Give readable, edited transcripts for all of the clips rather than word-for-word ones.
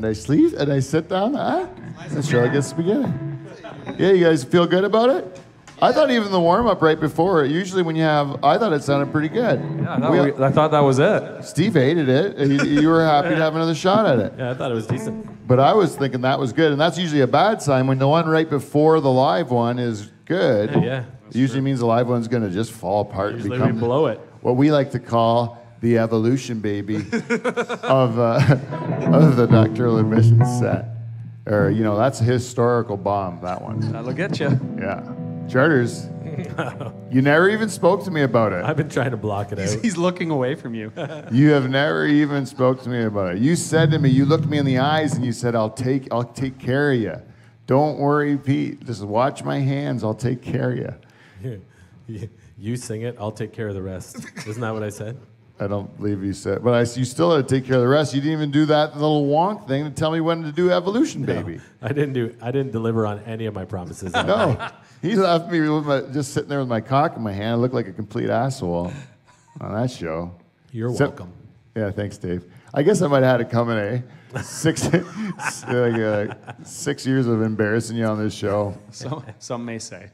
and I sleep and I sit down. The show gets beginning. Yeah, you guys feel good about it? I thought even the warm-up right before, usually when you have, I thought it sounded pretty good. Yeah, I thought that was it. Steve hated it. You were happy to have another shot at it. Yeah, I thought it was decent. But I was thinking that was good, and that's usually a bad sign when the one right before the live one is good. Yeah. It usually means the live one's going to just fall apart Usually and become we blow it. what we like to call the evolution baby of the Nocturnal Admissions set. Or, that's a historical bomb, that one. That'll get you. Yeah. Charters, you never even spoke to me about it. I've been trying to block it out. He's looking away from you. You have never even spoke to me about it. You said to me, you looked me in the eyes and you said, I'll take care of you. Don't worry, Pete. Just watch my hands. I'll take care of you. You sing it, I'll take care of the rest. Isn't that what I said? I don't believe you said, but you still had to take care of the rest. You didn't even do that little wonk thing to tell me when to do evolution, baby. No, I didn't deliver on any of my promises. No, he left me with just sitting there with my cock in my hand. I looked like a complete asshole on that show. You're welcome. Yeah, thanks, Dave. I guess I might have had it coming, eh? 6 years of embarrassing you on this show. So some may say.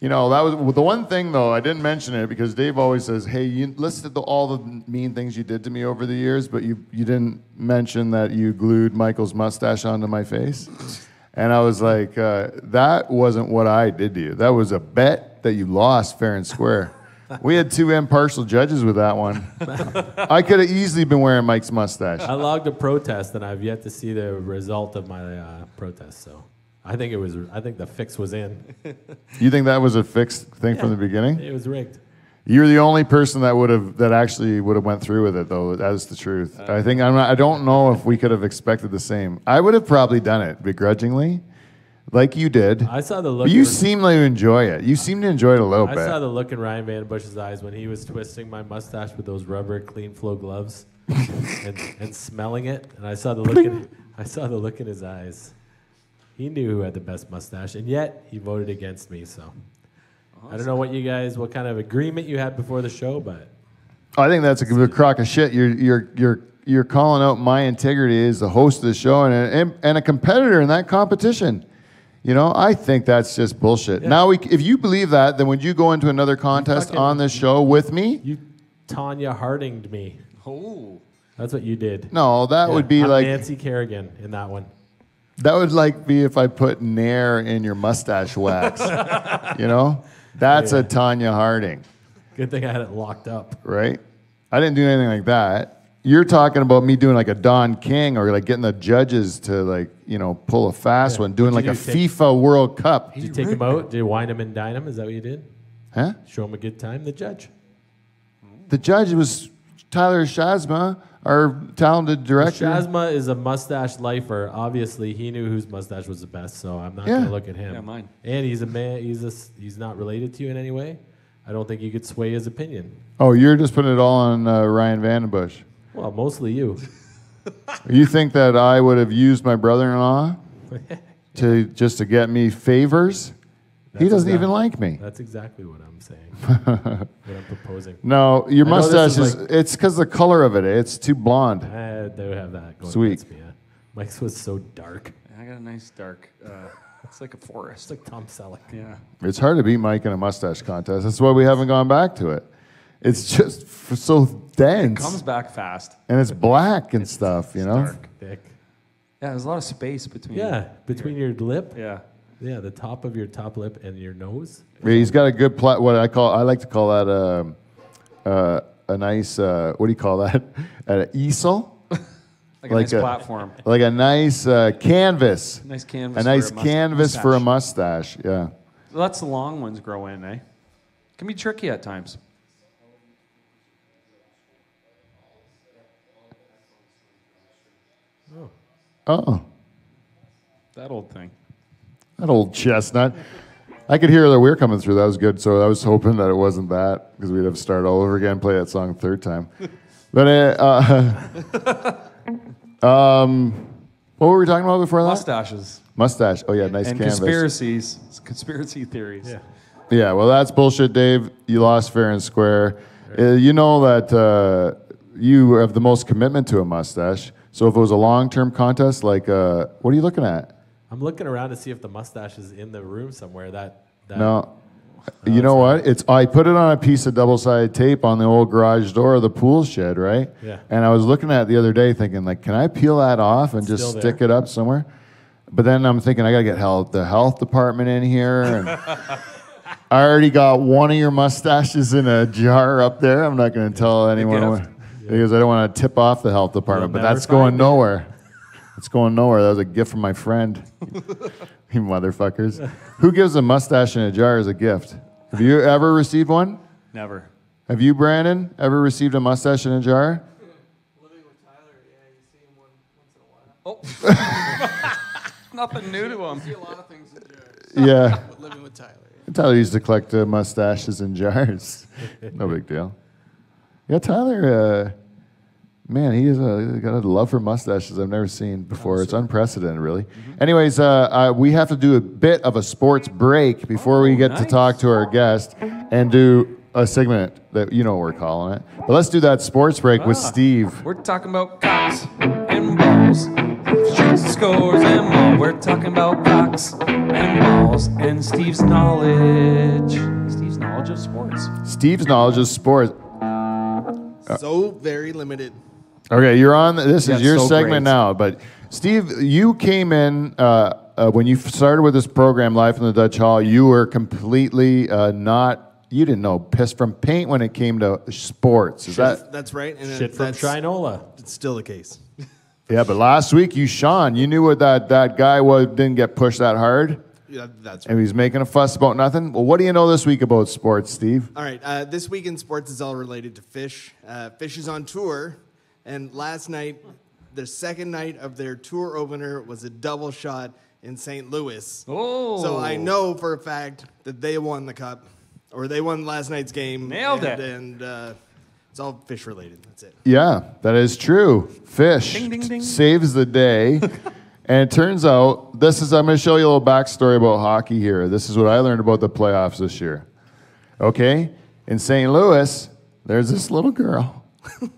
That was the one thing, though, I didn't mention it because Dave always says, hey, you listed all the mean things you did to me over the years, but you didn't mention that you glued Michael's mustache onto my face. And I was like, that wasn't what I did to you. That was a bet that you lost fair and square. We had 2 impartial judges with that one. I could have easily been wearing Mike's mustache. I logged a protest, and I've yet to see the result of my protest, so... I think the fix was in. You think that was a fixed thing from the beginning? It was rigged. You're the only person that actually would have went through with it, though. That's the truth. I don't know if we could have expected the same. I would have probably done it begrudgingly, like you did. I saw the look. But you seem to enjoy it. You seem to enjoy it a little bit. I saw the look in Ryan Vandenbush's eyes when he was twisting my mustache with those rubber clean flow gloves and smelling it, and I saw the look in his eyes. He knew who had the best mustache, and yet he voted against me. So I don't know what kind of agreement you had before the show, but I think that's a crock of shit. You're calling out my integrity as the host of the show and a competitor in that competition. I think that's just bullshit. Yeah. Now, if you believe that, then would you go into another contest on this show with me? You Tanya Harding'd me. Oh, that's what you did. No, that would be like Nancy Kerrigan in that one. That would be if I put Nair in your mustache wax. That's a Tanya Harding. Good thing I had it locked up. Right? I didn't do anything like that. You're talking about me doing like a Don King or like getting the judges to pull a fast one, doing like a FIFA World Cup. Did you take him out? Did you wine him and dine him? Is that what you did? Huh? Show him a good time? The judge. The judge was Tyler Shazma, our talented director. Shazma is a mustache lifer. Obviously, he knew whose mustache was the best, so I'm not going to look at him. Yeah, mine. And he's a man. He's not related to you in any way. I don't think you could sway his opinion. Oh, you're just putting it all on Ryan Vandenbush. Well, mostly you. You think that I would have used my brother-in-law to get me favors? He doesn't even like me. That's exactly what I'm saying. What I'm proposing. No, your mustache it's because the color of it. It's too blonde. I do have that going Sweet. against me. Yeah. Mike's was so dark. I got a nice dark. It's like a forest. It's like Tom Selleck. Yeah. It's hard to beat Mike in a mustache contest. That's why we haven't gone back to it. It's just so dense. It comes back fast. And it's black and stuff, Dark. Thick. Yeah, there's a lot of space between. Yeah, between your lip. Yeah. Yeah, the top of your top lip and your nose. Yeah, he's got a good I like to call that a nice what do you call that? An easel. Like a nice platform. Like a nice canvas. Nice canvas. A nice canvas for a mustache. Yeah. Lots of long ones grow in, eh? Can be tricky at times. Oh. That old thing. That old chestnut. I could hear that we were coming through. That was good. So I was hoping that it wasn't that because we'd have to start all over again, play that song a third time. But what were we talking about before that? Mustaches. Mustache. Oh yeah, nice and canvas. Conspiracy theories. Yeah. Yeah. Well, that's bullshit, Dave. You lost fair and square. You know that you have the most commitment to a mustache. So if it was a long-term contest, like, what are you looking at? I'm looking around to see if the mustache is in the room somewhere. That No. You know what? I put it on a piece of double-sided tape on the old garage door of the pool shed, right? Yeah. And I was looking at it the other day thinking, like, can I peel that off and just Still stick there. it up somewhere? But then I'm thinking, I got to get the health department in here. And I already got one of your mustaches in a jar up there. I'm not going to tell anyone gift. because I don't want to tip off the health department. You'll But never that's going find it. nowhere. It's going nowhere. That was a gift from my friend. You motherfuckers. Who gives a mustache in a jar as a gift? Have you ever received one? Never. Have you, Brandon, ever received a mustache in a jar? Living with Tyler, yeah, you see him once in a while. Oh. Nothing new to him. See a lot of things in jars. Yeah. But living with Tyler, yeah. Tyler used to collect mustaches in jars. No big deal. Yeah, Tyler, man, he's got a love for mustaches I've never seen before. It's unprecedented, really. Anyways, we have to do a bit of a sports break before we get to nice. talk to our guest and do a segment that you know what we're calling it. But let's do that sports break with Steve. We're talking about cocks and balls, streets and scores and more. We're talking about cocks and balls and Steve's knowledge. Steve's knowledge of sports. Steve's knowledge of sports. So very limited. Okay, you're on. This Yeah, is your so segment great. now. But Steve, you came in when you started with this program, Live from the Dutch Hall. You were completely not. You didn't know piss from paint when it came to sports. Is that? That's right. And Shit from that's Trinola. It's still the case. Yeah, but last week you knew what that guy was. Didn't get pushed that hard, Yeah, that's right. and he's making a fuss about nothing. Well, what do you know this week about sports, Steve? All right. This week in sports is all related to Fish. Fish is on tour, and last night, the second night of their tour opener was a double shot in St. Louis. Oh. So I know for a fact that they won the cup, or they won last night's game. Nailed it. And it's all Fish related. That's it. Yeah, that is true. Fish Ding, ding, ding. saves the day. And it turns out, I'm going to show you a little backstory about hockey here. This is what I learned about the playoffs this year. Okay? In St. Louis, there's this little girl.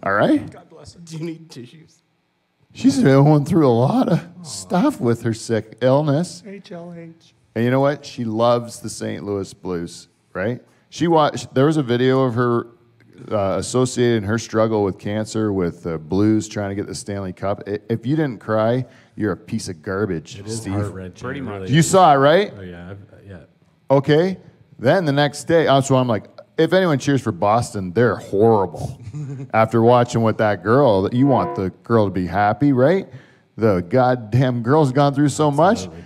All right? God bless her. Do you need tissues? She's been going through a lot of stuff with her sick illness. HLH. And you know what? She loves the St. Louis Blues, right? There was a video of her associating her struggle with cancer with Blues trying to get the Stanley Cup. If you didn't cry, you're a piece of garbage, It is Steve. heart-wrenching. Pretty it much. really You is. saw it, right? Oh yeah, yeah. Okay. Then the next day, so I'm like, if anyone cheers for Boston, they're horrible. After watching what that girl, you want the girl to be happy, right? The goddamn girl's gone through so much. Absolutely.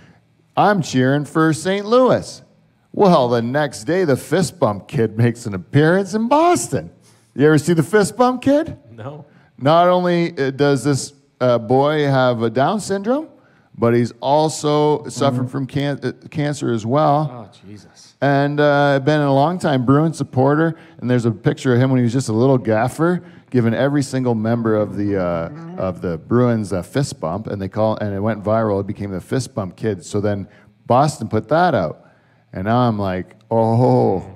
I'm cheering for St. Louis. Well, the next day, the fist bump kid makes an appearance in Boston. You ever see the fist bump kid? No. Not only does this boy have a Down syndrome, but he's also suffered from cancer as well. Oh, Jesus. And been a long-time Bruins supporter. And there's a picture of him when he was just a little gaffer, giving every single member of the Bruins a fist bump, and it went viral. It became the fist bump kid. So then Boston put that out, and now I'm like, oh,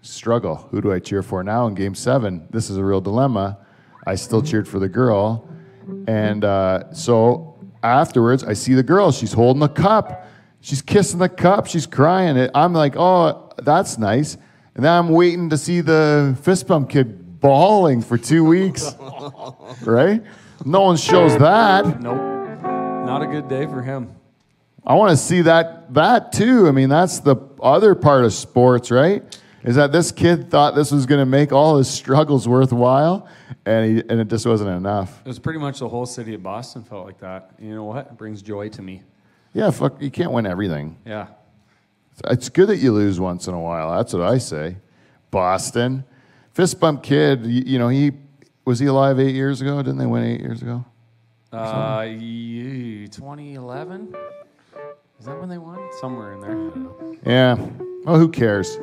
struggle. Who do I cheer for now in Game 7? This is a real dilemma. I still cheered for the girl, and so afterwards I see the girl. She's holding the cup. She's kissing the cup. She's crying. I'm like, oh, that's nice. And then I'm waiting to see the fist bump kid bawling for 2 weeks. Right? No one shows that. Nope. Not a good day for him. I want to see that too. I mean, that's the other part of sports, right? Is that this kid thought this was going to make all his struggles worthwhile, and it just wasn't enough. It was pretty much the whole city of Boston felt like that. You know what? It brings joy to me. Yeah, fuck, you can't win everything. Yeah. It's good that you lose once in a while. That's what I say. Boston. Fist bump kid, was he alive 8 years ago? Didn't they win 8 years ago? 2011? Is that when they won? Somewhere in there. Yeah. Well, who cares?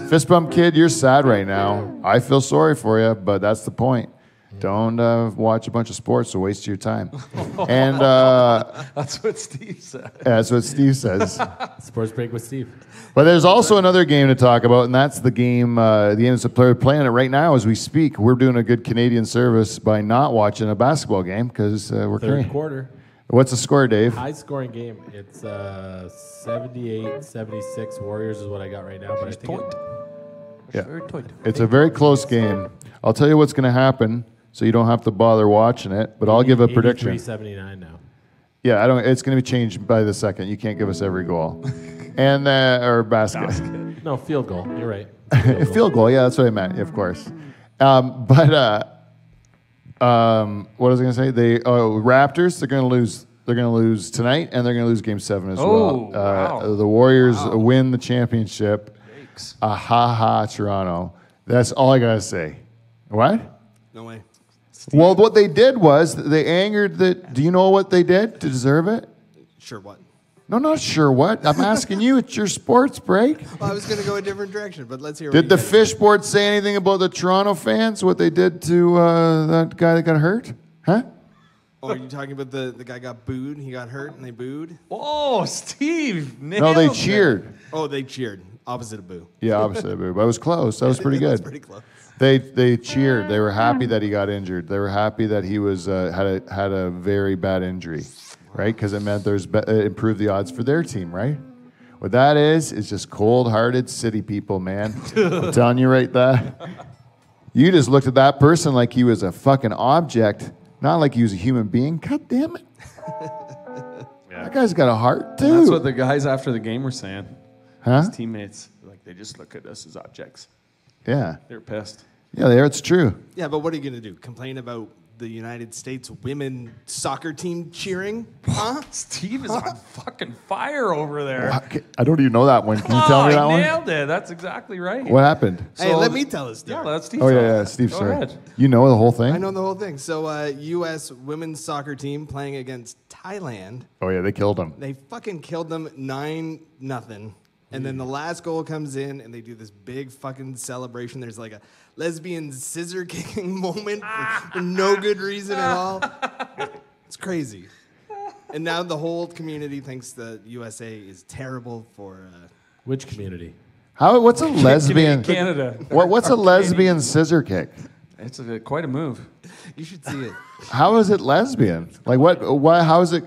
Fist bump kid, you're sad right now. I feel sorry for you, but that's the point. Don't watch a bunch of sports to waste your time. And That's what Steve said. that's what Steve says. Sports break with Steve. But there's also another game to talk about, and that's the game. The game that's playing it right now as we speak. We're doing a good Canadian service by not watching a basketball game because we're Third quarter. What's the score, Dave? High scoring game. It's 78-76 Warriors is what I got right now. But I think Yeah. It's a very close game. I'll tell you what's going to happen, so you don't have to bother watching it. But I'll give a prediction. 83-79 now. Yeah, I don't. It's going to be changed by the second. You can't give us every goal, and or basket. No, field goal. You're right. Field goal. Yeah, that's what I meant. Of course. What was I going to say? Raptors. They're going to lose. They're going to lose tonight, and they're going to lose Game 7 as well. Wow. The Warriors win the championship. Yikes. Toronto. That's all I got to say. What? No way. Well, what they did was they angered the. Do you know what they did to deserve it? Sure, what? No, not sure what. I'm asking you. It's your sports break. Well, I was going to go a different direction, but let's hear. Did the fish board say anything about the Toronto fans? What they did to that guy that got hurt? Huh? Oh, are you talking about the guy got booed? He got hurt and they booed? Oh, Steve. No, they nailed it. cheered. Oh, they cheered. Opposite of boo. Yeah, obviously, but it was close. That was pretty That was good. pretty close. They cheered. They were happy that he got injured. They were happy that he was had a very bad injury, right? Because it meant it improved the odds for their team, right? What that is just cold-hearted city people, man. I'm telling you right there. You just looked at that person like he was a fucking object, not like he was a human being. God damn it. That guy's got a heart, too. That's what the guys after the game were saying. Huh? His teammates, like, they just look at us as objects. Yeah. They're pissed. Yeah, it's true. Yeah, but what are you going to do? Complain about the United States women soccer team cheering? Huh? Steve is on fucking fire over there. I don't even know that one. Can you tell me that I one? nailed it. That's exactly right. What happened? Hey, So- let me tell us. Yeah, that's Steve. Oh, yeah, Steve, Go sorry. ahead. You know the whole thing? I know the whole thing. So, U.S. women's soccer team playing against Thailand. Oh, yeah, they killed him. They fucking killed them 9-0. And then the last goal comes in, and they do this big fucking celebration. There's like a lesbian scissor kicking moment for no good reason at all. It's crazy. And now the whole community thinks the USA is terrible for. Which community? What's a lesbian? Canada. What's a lesbian scissor kick? It's quite a move. You should see it. How is it lesbian? Like what? Why? How is it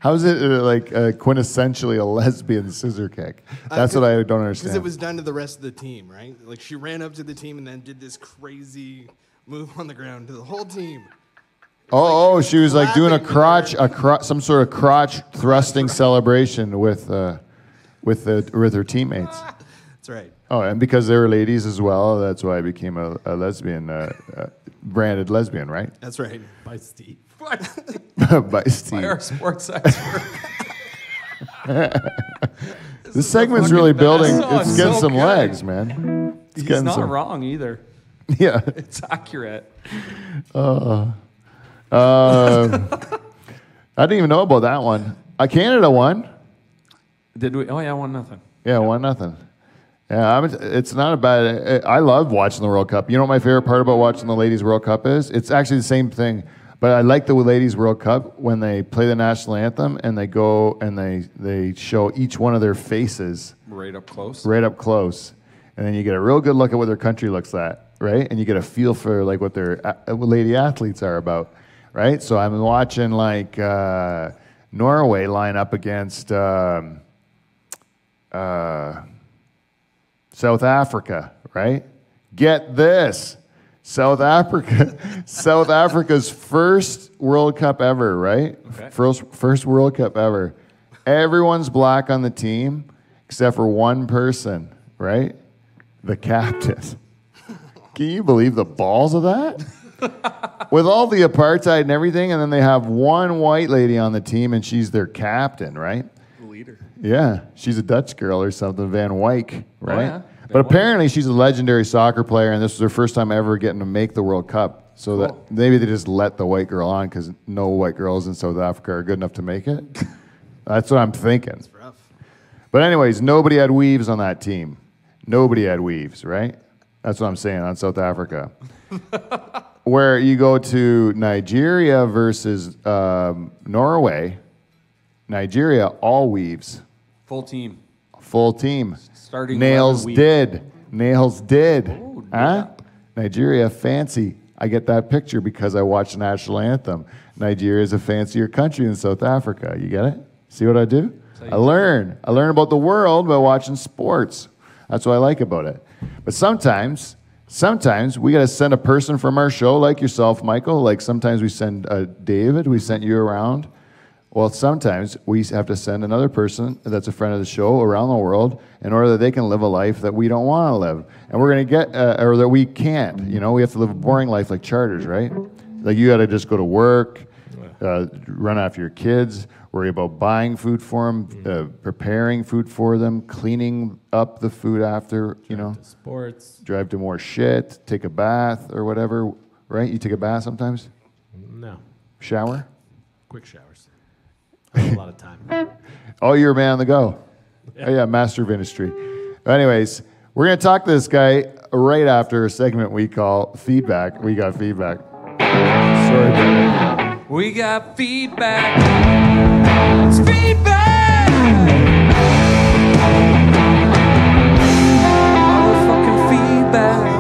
like quintessentially a lesbian scissor kick? That's what I don't understand. Because it was done to the rest of the team, right? Like she ran up to the team and then did this crazy move on the ground to the whole team. She was like doing a clapping crotch, some sort of crotch thrusting celebration with her teammates. That's right. Oh, and because they were ladies as well, that's why I became a lesbian, branded lesbian, right? That's right. By Steve. By By Steve. our sports expert. This segment's really building. Oh, It's it's getting so some good. legs, man. It's He's getting not some. wrong either. Yeah. It's accurate. I didn't even know about that one. Canada won. Did we? Oh, yeah, 1-0. Yeah, 1-0. Yeah, it's not a bad. I love watching the World Cup. You know what my favorite part about watching the Ladies World Cup is? It's actually the same thing, but I like the Ladies World Cup when they play the national anthem and they go and they show each one of their faces Right up close. right up close, and then you get a real good look at what their country looks like, right? And you get a feel for like what their lady athletes are about, right? So I'm watching like Norway line up against. South Africa, right? Get this. South Africa's first World Cup ever, right? Okay. First World Cup ever. Everyone's black on the team except for one person, right? The captain. Can you believe the balls of that? With all the apartheid and everything, and then they have one white lady on the team and she's their captain, right? Leader. Yeah, she's a Dutch girl or something, Van Wyk, right? yeah. But Van Wyk. apparently she's a legendary soccer player, and this was her first time ever getting to make the World Cup. So that maybe they just let the white girl on because no white girls in South Africa are good enough to make it. That's what I'm thinking. It's rough. But anyways, nobody had weaves on that team. Nobody had weaves, right? That's what I'm saying on South Africa. where you go to Nigeria versus Norway. Nigeria all weaves, Full team. full team. Starting Nails 11 week. did. Nails did. Oh, Huh? yeah. Nigeria fancy. I get that picture because I watched the national anthem. Nigeria is a fancier country than South Africa. You get it? See what I do? I learn. I learn about the world by watching sports. That's what I like about it. But sometimes we got to send a person from our show, like yourself, Michael. Like sometimes we send David. We sent you around. Well, sometimes we have to send another person that's a friend of the show around the world in order that they can live a life that we don't want to live. And we're going to get, or that we can't. You know, we have to live a boring life like charters, right? Like you got to just go to work, run after your kids, worry about buying food for them, preparing food for them, cleaning up the food after, you know. Sports. Drive to more shit, take a bath or whatever, right? You take a bath sometimes? No. Shower? Quick showers. I have a lot of time. Oh, you're a man on the go. Oh, yeah, master of industry. Anyways, we're going to talk to this guy right after a segment we call Feedback. We got feedback. Sorry, Brendan. We got feedback. It's feedback. Motherfucking feedback.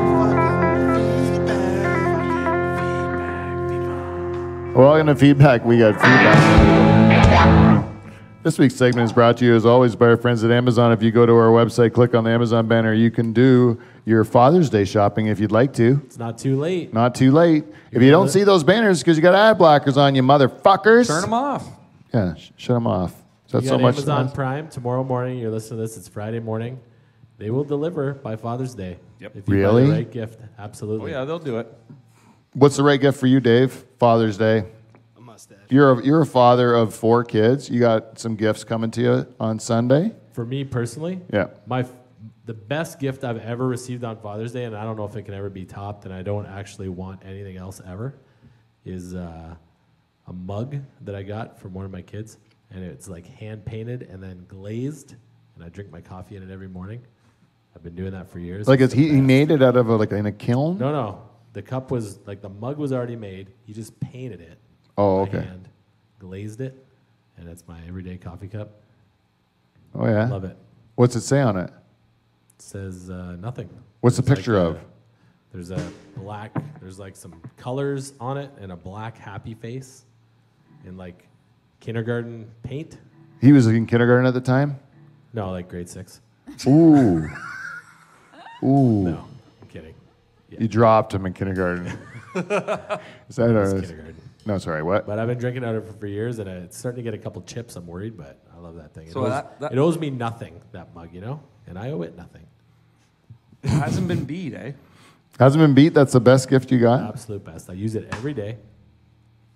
Welcome to Feedback. We got feedback. This week's segment is brought to you, as always, by our friends at Amazon. If you go to our website, click on the Amazon banner, you can do your Father's Day shopping if you'd like to. It's not too late. Not too late. If you don't see those banners, because you got ad blockers on, you motherfuckers. Turn them off. Yeah, shut them off. So You that's got so much. Amazon Prime tomorrow morning. You're listening to this. It's Friday morning. They will deliver by Father's Day. Yep. If you Really? buy the right gift, absolutely. Oh, yeah, they'll do it. What's the right gift for you, Dave? Father's Day. A mustache. You're a father of 4 kids. You got some gifts coming to you on Sunday. For me personally, Yeah. the best gift I've ever received on Father's Day, and I don't know if it can ever be topped, and I don't actually want anything else ever, is a mug that I got from one of my kids, and it's like hand painted and then glazed, and I drink my coffee in it every morning. I've been doing that for years. Like It's the he best. made it out of in a kiln. No. The cup was like the mug was already made. He just painted it. Oh, by okay. hand, glazed it, and it's my everyday coffee cup. Oh yeah. Love it. What's it say on it? It says nothing. What's the It's like picture of? There's a black. There's like some colors on it and a black happy face, in like kindergarten paint. He was in kindergarten at the time. No, like grade 6. Ooh. Ooh. No, I'm kidding. You dropped him in kindergarten. Is that It's a, kindergarten. no, sorry, what? But I've been drinking out of it for years, and it's starting to get a couple chips. I'm worried, but I love that thing. So It owes me nothing, that mug, you know, and I owe it nothing. It hasn't been beat, eh? Hasn't been beat. That's the best gift you got? Absolute best. I use it every day,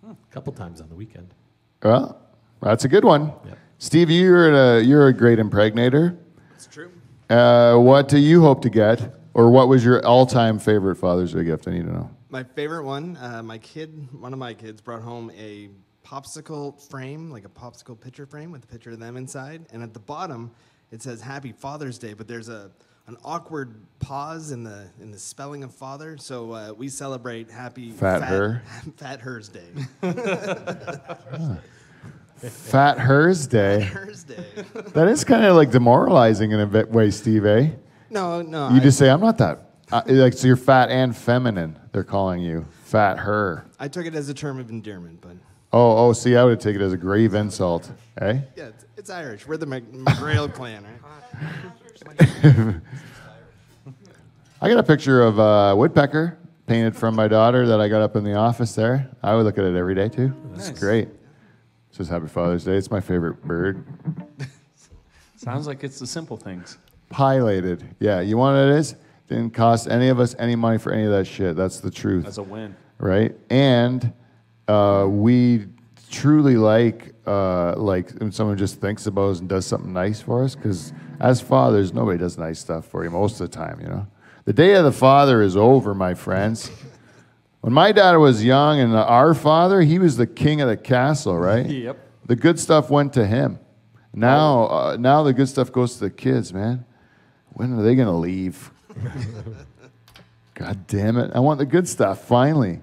a couple times on the weekend. Well, that's a good one. Yep. Steve, you're a great impregnator. It's true. What do you hope to get? Or what was your all-time favorite Father's Day gift? I need to know. My favorite one, one of my kids brought home a popsicle frame, like a popsicle picture frame with a picture of them inside. And at the bottom, it says Happy Father's Day, but there's an awkward pause in the spelling of father. So we celebrate Happy Fat Hers Day. Fat Hers Day. Hers Day. That is kind of like demoralizing in a bit way, Steve, eh? No. You just say, I'm not that. So you're fat and feminine, they're calling you. Fat her. I took it as a term of endearment, but Oh, see, I would take it as a grave insult, eh? yeah, it's Irish. We're the McGrail clan, right? I got a picture of a woodpecker painted from my daughter that I got up in the office there. I would look at it every day, too. It's Nice. great. It says Happy Father's Day. It's my favorite bird. Sounds like it's the simple things. Pilated. Yeah, you want what it is? Didn't cost any of us any money for any of that shit. That's the truth. That's a win. Right? And we truly like when someone just thinks about us and does something nice for us, because as fathers, nobody does nice stuff for you most of the time, you know? The day of the father is over, my friends. When my dad was young and our father, he was the king of the castle, right? Yep. The good stuff went to him. Now the good stuff goes to the kids, man. When are they going to leave? God damn it. I want the good stuff, finally.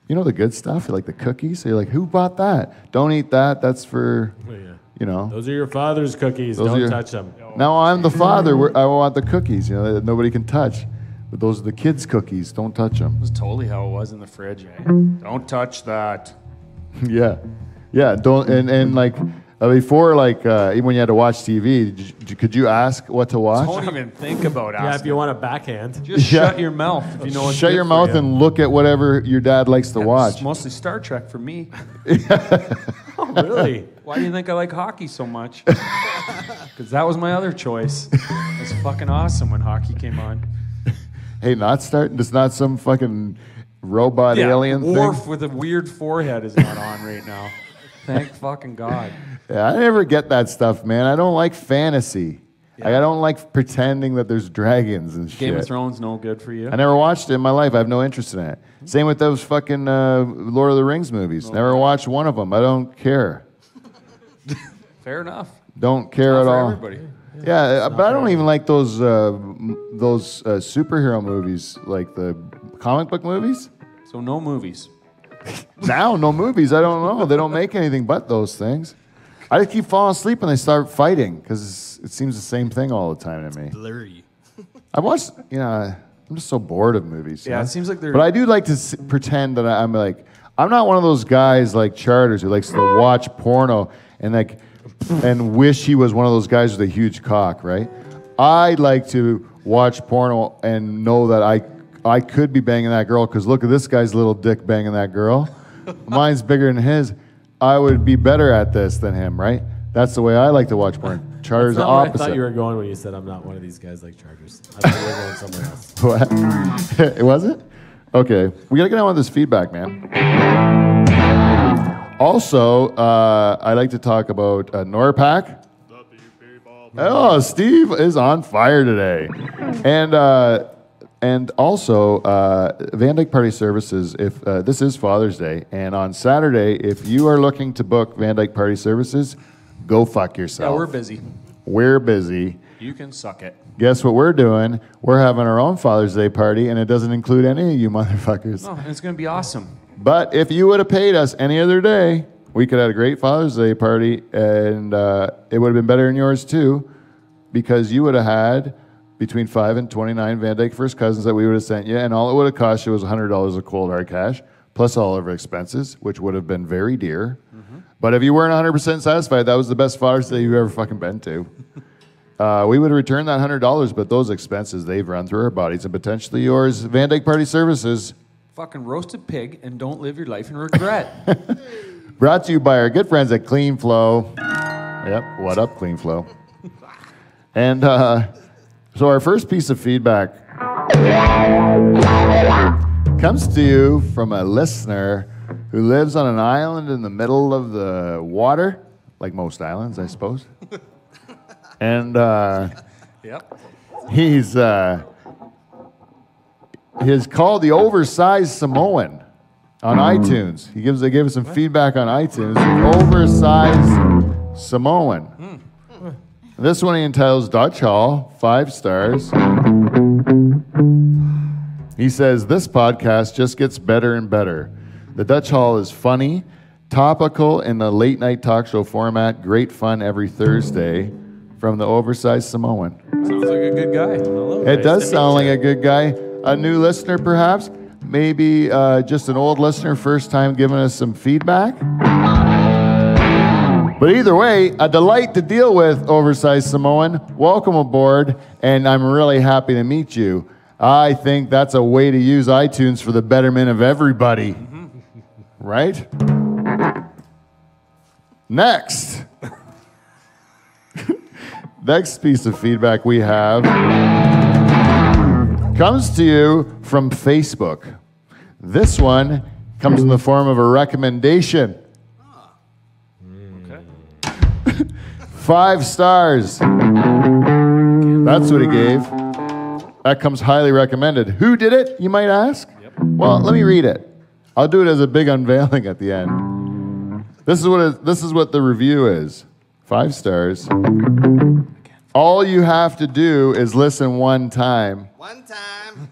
You know the good stuff, like the cookies. So you're like, who bought that? Don't eat that. That's for, Oh, yeah. you know. Those are your father's cookies. Those are Don't your- touch them. Now I'm the father. I want the cookies, you know, that nobody can touch. But those are the kids' cookies. Don't touch them. That's totally how it was in the fridge, eh? Don't touch that. Yeah, yeah. Don't and like before, like even when you had to watch TV, could you ask what to watch? Don't even think about asking. Yeah, if you want a backhand. Just Yeah. shut your mouth if you know what's Shut good your for mouth you. and look at whatever your dad likes to watch. It's mostly Star Trek for me. Oh, really? Why do you think I like hockey so much? Because that was my other choice. It's fucking awesome when hockey came on. Hey, not starting. It's not some fucking robot alien Worf thing. with a weird forehead is not on right now. Thank fucking God. Yeah, I never get that stuff, man. I don't like fantasy. Like, I don't like pretending that there's dragons and shit. Game of Thrones no good for you. I never watched it in my life. I have no interest in it. Same with those fucking Lord of the Rings movies. Never watched one of them. I don't care. Fair enough. Don't care Not at for all. everybody. Yeah, but I don't even like those superhero movies, like the comic book movies. So no movies. Now, no movies. I don't know. They don't make anything but those things. I just keep falling asleep when they start fighting because it seems the same thing all the time to me. Blurry. I watched, I'm just so bored of movies. you Yeah, know? it seems like they're. But I do like to pretend that I'm like, I'm not one of those guys like Charters who likes to watch porno and wish he was one of those guys with a huge cock, right? I like to watch porno and know that I could be banging that girl because look at this guy's little dick banging that girl. Mine's bigger than his. I would be better at this than him, right? That's the way I like to watch porn. Charters That's the not where I opposite. thought you were going when you said I'm not one of these guys like Chargers. I thought you were going somewhere else. What? It wasn't? Okay. We got to get on with this feedback, man. Also, I like to talk about NORPAC. Oh, Steve is on fire today. And also, Van Dyke Party Services, if this is Father's Day, and on Saturday, if you are looking to book Van Dyke Party Services, go fuck yourself. Yeah, we're busy. We're busy. You can suck it. Guess what we're doing? We're having our own Father's Day party, and it doesn't include any of you motherfuckers. Oh, and it's going to be awesome. But if you would have paid us any other day, we could have had a great Father's Day party, and it would have been better than yours too, because you would have had between 5 and 29 Van Dyke First Cousins that we would have sent you, and all it would have cost you was $100 of cold hard cash, plus all of our expenses, which would have been very dear. Mm-hmm. But if you weren't 100% satisfied, that was the best Father's Day you've ever fucking been to. We would have returned that $100, but those expenses, they've run through our bodies, and potentially yours. Van Dyke Party Services. Fucking roasted pig and don't live your life in regret. Brought to you by our good friends at Clean Flow. Yep, what up, Clean Flow? And so our first piece of feedback comes to you from a listener who lives on an island in the middle of the water, like most islands, I suppose. And Yep. he's called the Oversized Samoan on iTunes. They gave us some feedback on iTunes. Oversized Samoan. This one he entitles Dutch Hall, 5 stars. He says, this podcast just gets better and better. The Dutch Hall is funny, topical in the late night talk show format, great fun every Thursday from the Oversized Samoan. Sounds like a good guy. It does sound like a good guy. A new listener, perhaps? Maybe just an old listener, first time giving us some feedback? But either way, a delight to deal with, Oversized Samoan. Welcome aboard, and I'm really happy to meet you. I think that's a way to use iTunes for the betterment of everybody. Right? Next. Next piece of feedback we have comes to you from Facebook. This one comes in the form of a recommendation. 5 stars. That's what he gave. That comes highly recommended. Who did it, you might ask? Yep. Well, let me read it. I'll do it as a big unveiling at the end. This is what the review is. 5 stars. All you have to do is listen one time. One time.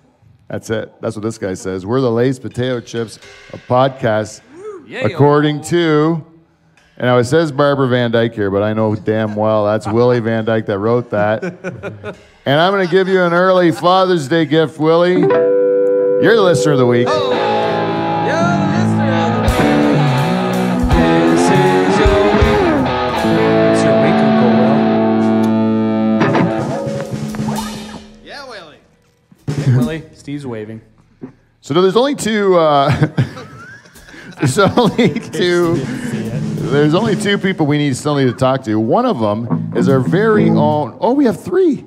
That's it. That's what this guy says. We're the Lay's Potato Chips, a podcast, Yeah, according to, and now it says Barbara Van Dyke here, but I know damn well that's Willie Van Dyke that wrote that. And I'm going to give you an early Father's Day gift, Willie. You're the listener of the week. Oh, you're the listener of the week. This is your week. It's your week, Uncle Will. Yeah, Willie. Hey, Willie, Steve's waving. So there's only two. There's only two people we still need to talk to. One of them is our very own. Oh, we have three.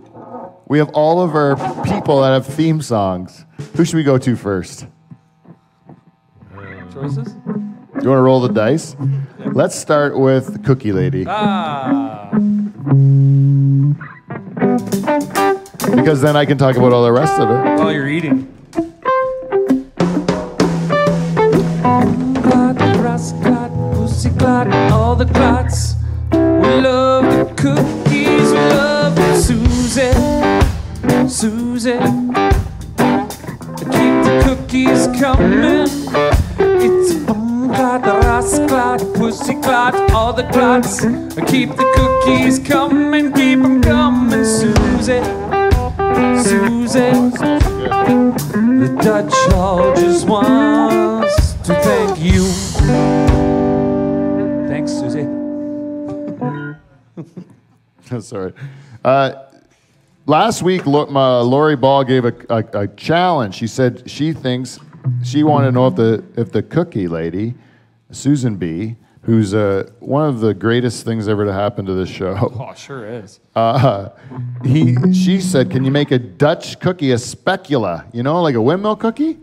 We have all of our people that have theme songs. Who should we go to first? Choices? Do you want to roll the dice? Let's start with Cookie Lady. Because then I can talk about all the rest of it. While you're eating. Pussy clot, all the clots. We love the cookies, we love Susie. Keep the cookies coming. It's clot, ras clot, pussy clot, all the clots. Keep the cookies coming, keep them coming, Susie. The Dutch Hall just wants to thank you. Thanks, Susie. Sorry. Last week, Lori Ball gave a challenge. She said she thinks she wanted to know if the Cookie Lady, Susan B., who's one of the greatest things ever to happen to this show. Oh, sure is. She said, "Can you make a Dutch cookie, a specula? You know, like a windmill cookie?"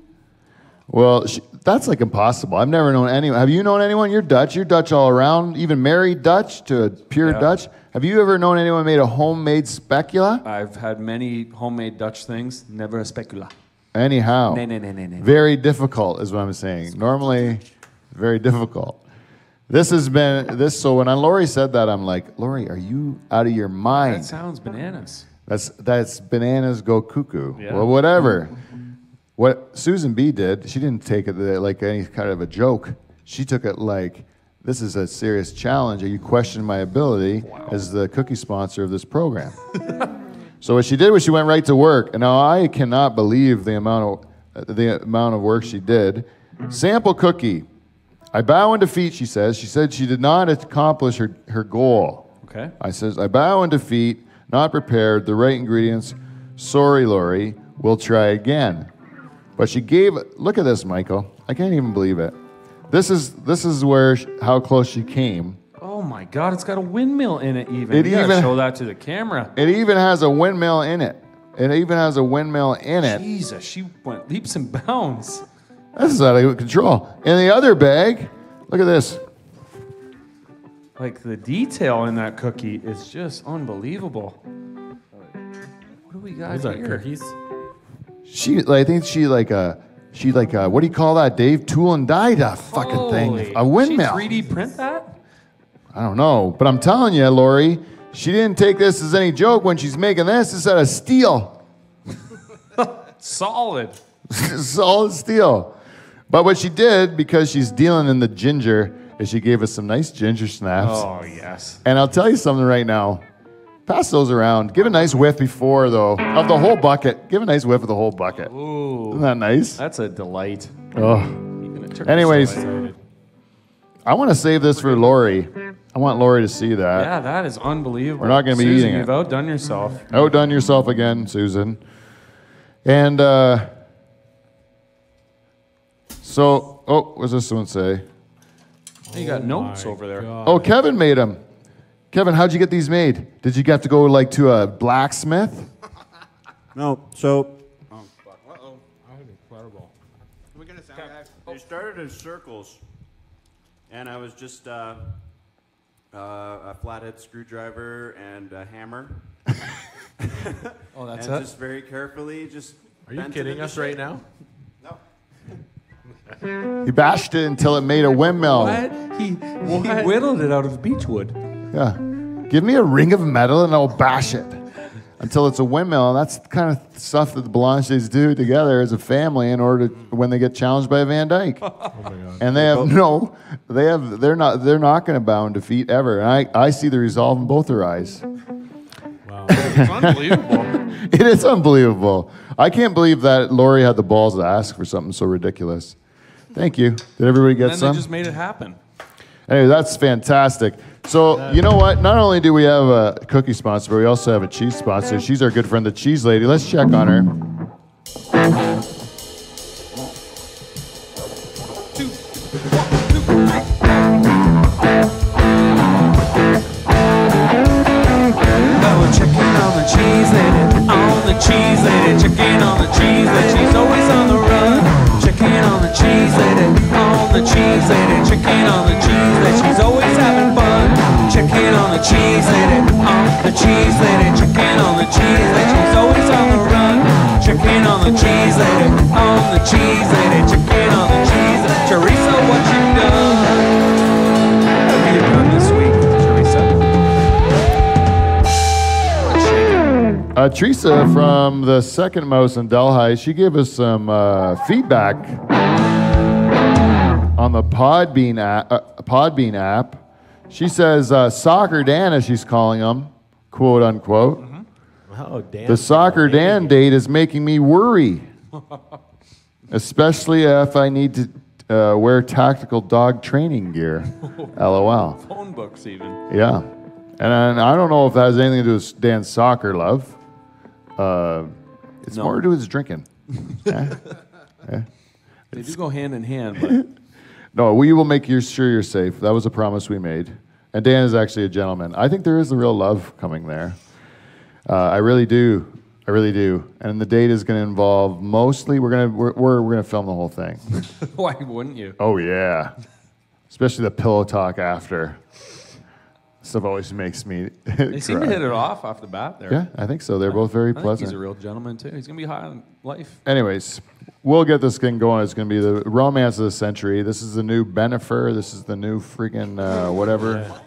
Well, that's like impossible. I've never known anyone. Have you known anyone? You're Dutch. You're Dutch all around. Even married Dutch to a pure Dutch. Have you ever known anyone made a homemade specula? I've had many homemade Dutch things, never a specula. Anyhow. No. Very difficult is what I'm saying. Normally, very difficult. So when Lori said that, I'm like, Lori, are you out of your mind? That sounds bananas. That's bananas go cuckoo. Yeah. Well, whatever. What Susan B. did, she didn't take it like any kind of a joke. She took it like, this is a serious challenge. Are you questioning my ability as the cookie sponsor of this program? So what she did was she went right to work. And now I cannot believe the amount of work she did. Sample cookie. I bow in defeat, she says. She said she did not accomplish her goal. Okay. I says, I bow in defeat, not prepared, the right ingredients. Sorry, Lori, we'll try again. But she gave, look at this, Michael. I can't even believe it. This is how close she came. Oh my God, it's got a windmill in it even. It You gotta even- show that to the camera. It even has a windmill in it. Jesus, she went leaps and bounds. This is out of control. In the other bag, look at this. Like the detail in that cookie is just unbelievable. What do we got Those are here? cookies. I think she what do you call that, Dave? Tool and die fucking Holy, thing. A windmill. She 3D print that? I don't know, but I'm telling you, Lori, she didn't take this as any joke when she's making this. It's out of steel. Solid. Solid steel. But what she did, because she's dealing in the ginger, is she gave us some nice ginger snaps. Oh yes. And I'll tell you something right now. Pass those around. Give a nice whiff before, though, of the whole bucket. Give a nice whiff of the whole bucket. Ooh, Isn't that nice? that's a delight. Oh. Even a turkey Anyways, slice. I want to save this for Lori. I want Lori to see that. Yeah, that is unbelievable. We're not gonna be Susan, eating it. You've outdone yourself. Outdone yourself again, Susan. And what does this one say? You got notes My over there. God. Oh, Kevin made them. Kevin, how'd you get these made? Did you have to go to a blacksmith? No, so Incredible. We got a sound guy? they started in circles, and I was just a flathead screwdriver and a hammer. Oh, that's and it? just very carefully, Are you bent it kidding into us right shape. now? No. You bashed it until it made a windmill. He whittled it out of beechwood. Yeah. Give me a ring of metal and I'll bash it until it's a windmill. And that's the kind of stuff that the Blanches do together as a family in order to, when they get challenged by Van Dyke. Oh my God. And they're not going to bow in defeat ever. And I see the resolve in both their eyes. Wow. It's unbelievable. It is unbelievable. I can't believe that Lori had the balls to ask for something so ridiculous. Thank you. Did everybody get And then some? they just made it happen. Anyway, that's fantastic. So, you know what? Not only do we have a cookie sponsor, but we also have a cheese sponsor. She's our good friend, the Cheese Lady. Let's check on her. Checking on the cheese lady, checking on the cheese lady, she's always on the run. Checking on the cheese lady, checking on the cheese lady, she's always having fun. Checking on the cheese lady, checking on the cheese lady, she's always on the run. Checking on the cheese lady, checking on the cheese lady. Teresa, what you done? What have you done this week, Teresa? Teresa from the Second Mouse in Delhi, she gave us some feedback on the Podbean app. She says, Soccer Dan, as she's calling him, quote unquote. Oh, damn. The Soccer Dan date is making me worry, especially if I need to wear tactical dog training gear. LOL. Phone books even. Yeah. And I don't know if that has anything to do with Dan's soccer love. It's more to do with his drinking. Yeah. They do go hand in hand, but No, we will make sure you're safe. That was a promise we made. And Dan is actually a gentleman. I think there is a real love coming there. I really do. I really do. And the date is going to involve mostly we're going to film the whole thing. why wouldn't you? Oh yeah, especially the pillow talk after. Stuff always makes me. They seem to hit it off the bat there. Yeah, I think so. They're both very I think pleasant. he's a real gentleman too. He's gonna be high on life. Anyways, we'll get this thing going. It's going to be the romance of the century. This is the new Benifer. This is the new freaking whatever. Yeah.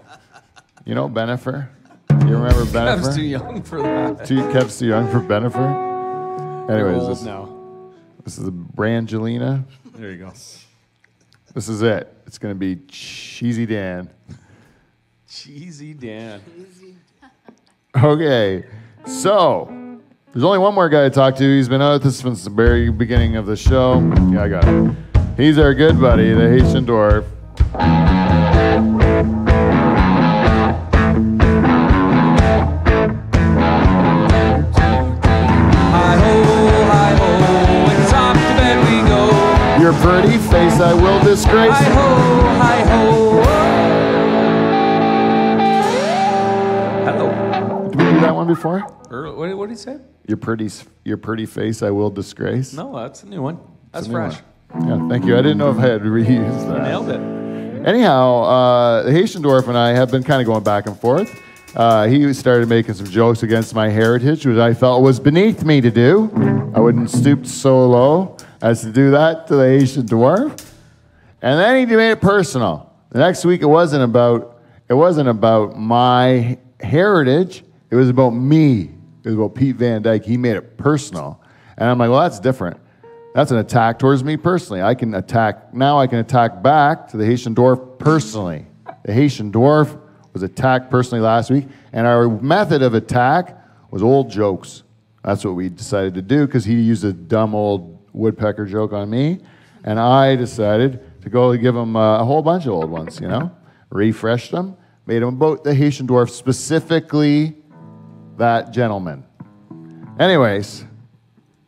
You know Benifer? You remember Benifer? I was too young for that. Kev's too young for Benifer. They're Anyways, old this, now. this is the Brangelina. There you go. This is it. It's going to be Cheesy Dan. Cheesy Dan. Okay, so there's only one more guy to talk to. He's been out this since the very beginning of the show. Yeah, I got it. He's our good buddy, the Haitian dwarf. Hi-ho, it's off to bed we go. Your pretty face I will disgrace. Hi-ho. Hello. Did we do that one before? What did he say? Your pretty face I will disgrace. No, that's a new one. That's It's a new fresh. one. Yeah, thank you. I didn't know if I had reused that. Nailed it. Anyhow, the Haitian dwarf and I have been kind of going back and forth. He started making some jokes against my heritage, which I felt was beneath me to do. I wouldn't stoop so low as to do that to the Haitian dwarf. And then he made it personal. The next week, it wasn't about my heritage. It was about me. It was about Pete Van Dyke. He made it personal. And I'm like, well, that's different. That's an attack towards me personally. I can attack back to the Haitian dwarf personally. The Haitian dwarf was attacked personally last week, and our method of attack was old jokes. That's what we decided to do because he used a dumb old woodpecker joke on me, and I decided to go give him a whole bunch of old ones, refreshed them, made them about the Haitian dwarf, specifically that gentleman. Anyways,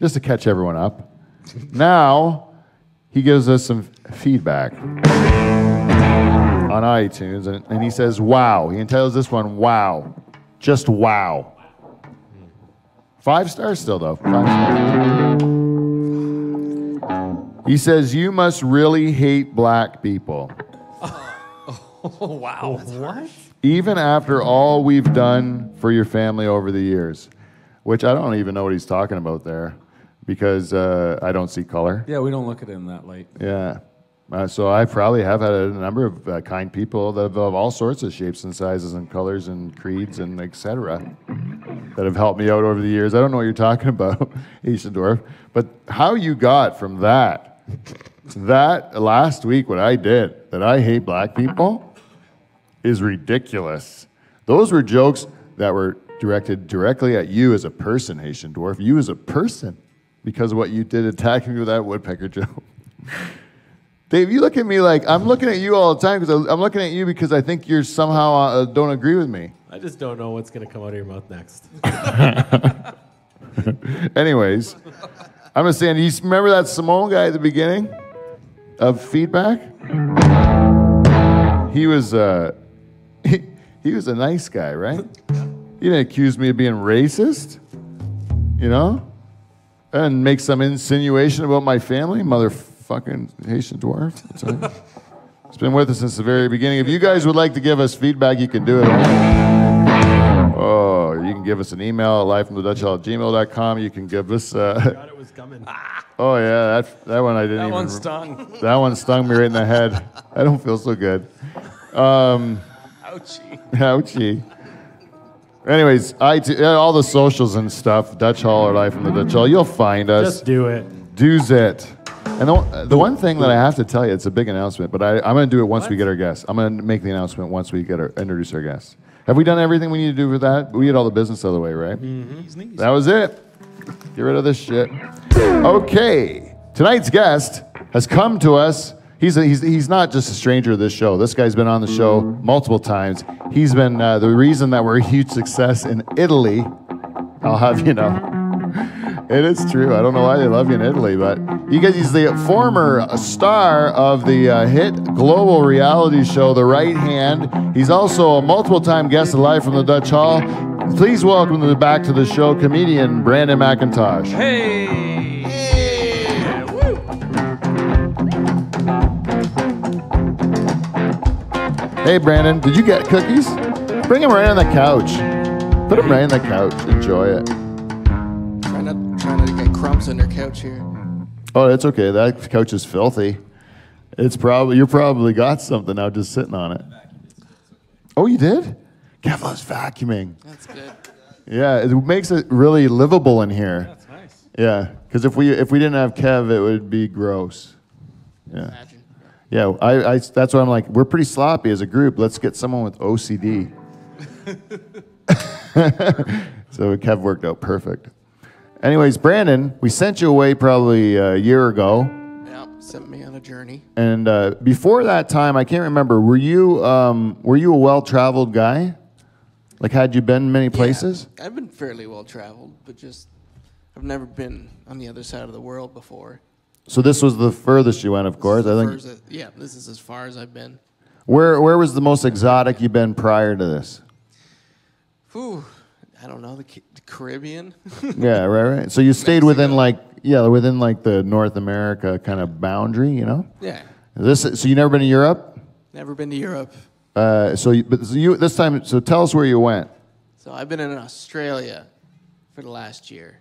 just to catch everyone up, now he gives us some feedback on iTunes, and he says, wow. He entitles this one, wow. Just wow. 5 stars still, though. 5 stars. He says, you must really hate black people. Oh, wow. What? Even after all we've done for your family over the years, which I don't even know what he's talking about there because I don't see color. Yeah, we don't look at it in that light. Yeah. So I probably have had a number of kind people that of all sorts of shapes and sizes and colors and creeds and etc. that have helped me out over the years. I don't know what you're talking about, Eichendorf, but how you got from that last week, what I did, that I hate black people, is ridiculous. Those were jokes that were directed directly at you as a person, Eichendorf, you as a person, because of what you did attacking me with that woodpecker joke. Dave, you look at me like I'm looking at you all the time because I'm looking at you because I think you're somehow don't agree with me. I just don't know what's going to come out of your mouth next. Anyways, I'm just saying, you remember that Simone guy at the beginning of feedback? He was he was a nice guy, right? He didn't accuse me of being racist, you know, and make some insinuation about my family, motherfucking Haitian dwarf. It's been with us since the very beginning. If you guys would like to give us feedback, you can do it. Oh, you can give us an email at livefromthedutchhall@gmail.com. You can give us. Forgot it was coming. Oh yeah, that one I didn't That even. one stung. That one stung me right in the head. I don't feel so good. Ouchie. Ouchie. Anyways, all the socials and stuff, Dutch Hall or Life from the Dutch Hall, you'll find us. Just do it. Do's it. And the one thing that I have to tell you, it's a big announcement, but I'm going to do it once we get our guests. I'm going to make the announcement once we introduce our guests. Have we done everything we need to do for that? We had all the business out of the way, right? Mm-hmm. That was it. Get rid of this shit. Okay. Tonight's guest has come to us. He's not just a stranger to this show. This guy's been on the show multiple times. He's been the reason that we're a huge success in Italy. I'll have you know. It is true. I don't know why they love you in Italy, but he's the former star of the hit global reality show, The Right Hand. He's also a multiple-time guest Live from the Dutch Hall. Please welcome back to the show comedian Brandon MacIntosh. Hey! Hey! Woo! Hey, Brandon, did you get cookies? Bring them right on the couch. Put them right on the couch. Enjoy it. Trying to get crumbs on their couch here. Oh, that's okay. That couch is filthy. You probably got something out just sitting on it. Oh, you did? Kevlar's vacuuming. That's good. Yeah, it makes it really livable in here. That's nice. Yeah, because if we didn't have Kev, it would be gross. Yeah. Imagine. Yeah, I that's why I'm like, we're pretty sloppy as a group. Let's get someone with OCD. So Kev worked out perfect. Anyways, Brandon, we sent you away probably a year ago. Yeah, sent me on a journey. And before that time, I can't remember. Were you a well-traveled guy? Like, had you been many places? Yeah, I've been fairly well traveled, but I've never been on the other side of the world before. So this was the furthest you went, of course. I think. This is as far as I've been. Where was the most exotic you've been prior to this? Whew, I don't know, the Caribbean. Yeah, right. So you stayed within within the North America kind of boundary, you know? Yeah. So you never been to Europe? Never been to Europe. This time. So tell us where you went. So I've been in Australia for the last year,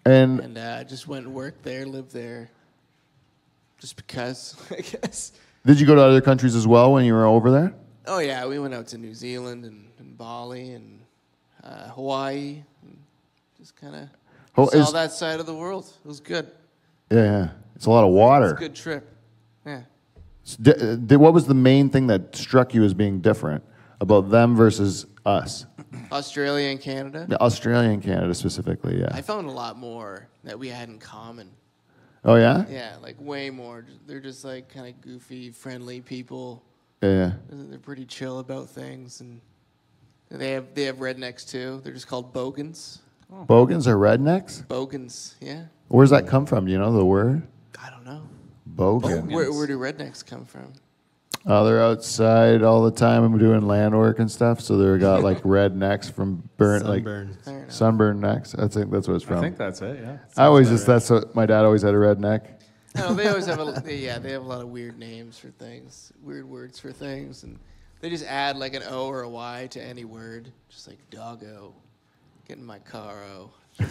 And I just went and worked there, lived there, just because, I guess. did you go to other countries as well when you were over there? Oh yeah, we went out to New Zealand and Bali and Hawaii, and just kind of saw that side of the world. It was good. Yeah. It's a lot of It water. was a good trip. Yeah. What was the main thing that struck you as being different about them versus us? Australia and Canada. Yeah, Australia and Canada specifically, yeah. I found a lot more that we had in common. Oh, yeah? Yeah, like way more. They're just like kind of goofy, friendly people. Yeah. They're pretty chill about things, and they have rednecks too. They're just called bogans. Bogans are rednecks? Bogans, yeah. Where's that come from? Do you know the word? I don't know. Bogan. Where do rednecks come from? Oh, they're outside all the time and doing land work and stuff, so they've got like red necks from Sunburn. sunburned necks. I think that's what it's from. I think that's it, yeah. I always that's what my dad always had a red neck. No, they always have they have a lot of weird names for things, weird words for things, and they just add like an O or a Y to any word, just like doggo, get in my car-o. They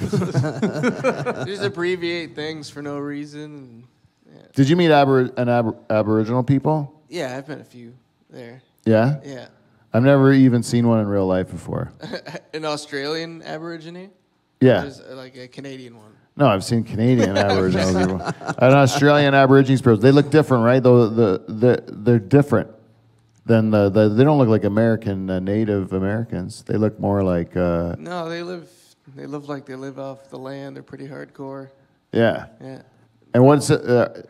just abbreviate things for no reason. Did you meet Aboriginal people? Yeah, I've met a few there. Yeah? Yeah. I've never even seen one in real life before. An Australian Aborigine? Yeah. There's like a Canadian one. No, I've seen Canadian Aboriginal people. An Australian Aborigines people. They look different, right? They're different than they don't look like American Native Americans. They look more like No, they live like they live off the land. They're pretty hardcore. yeah. Yeah. And what's the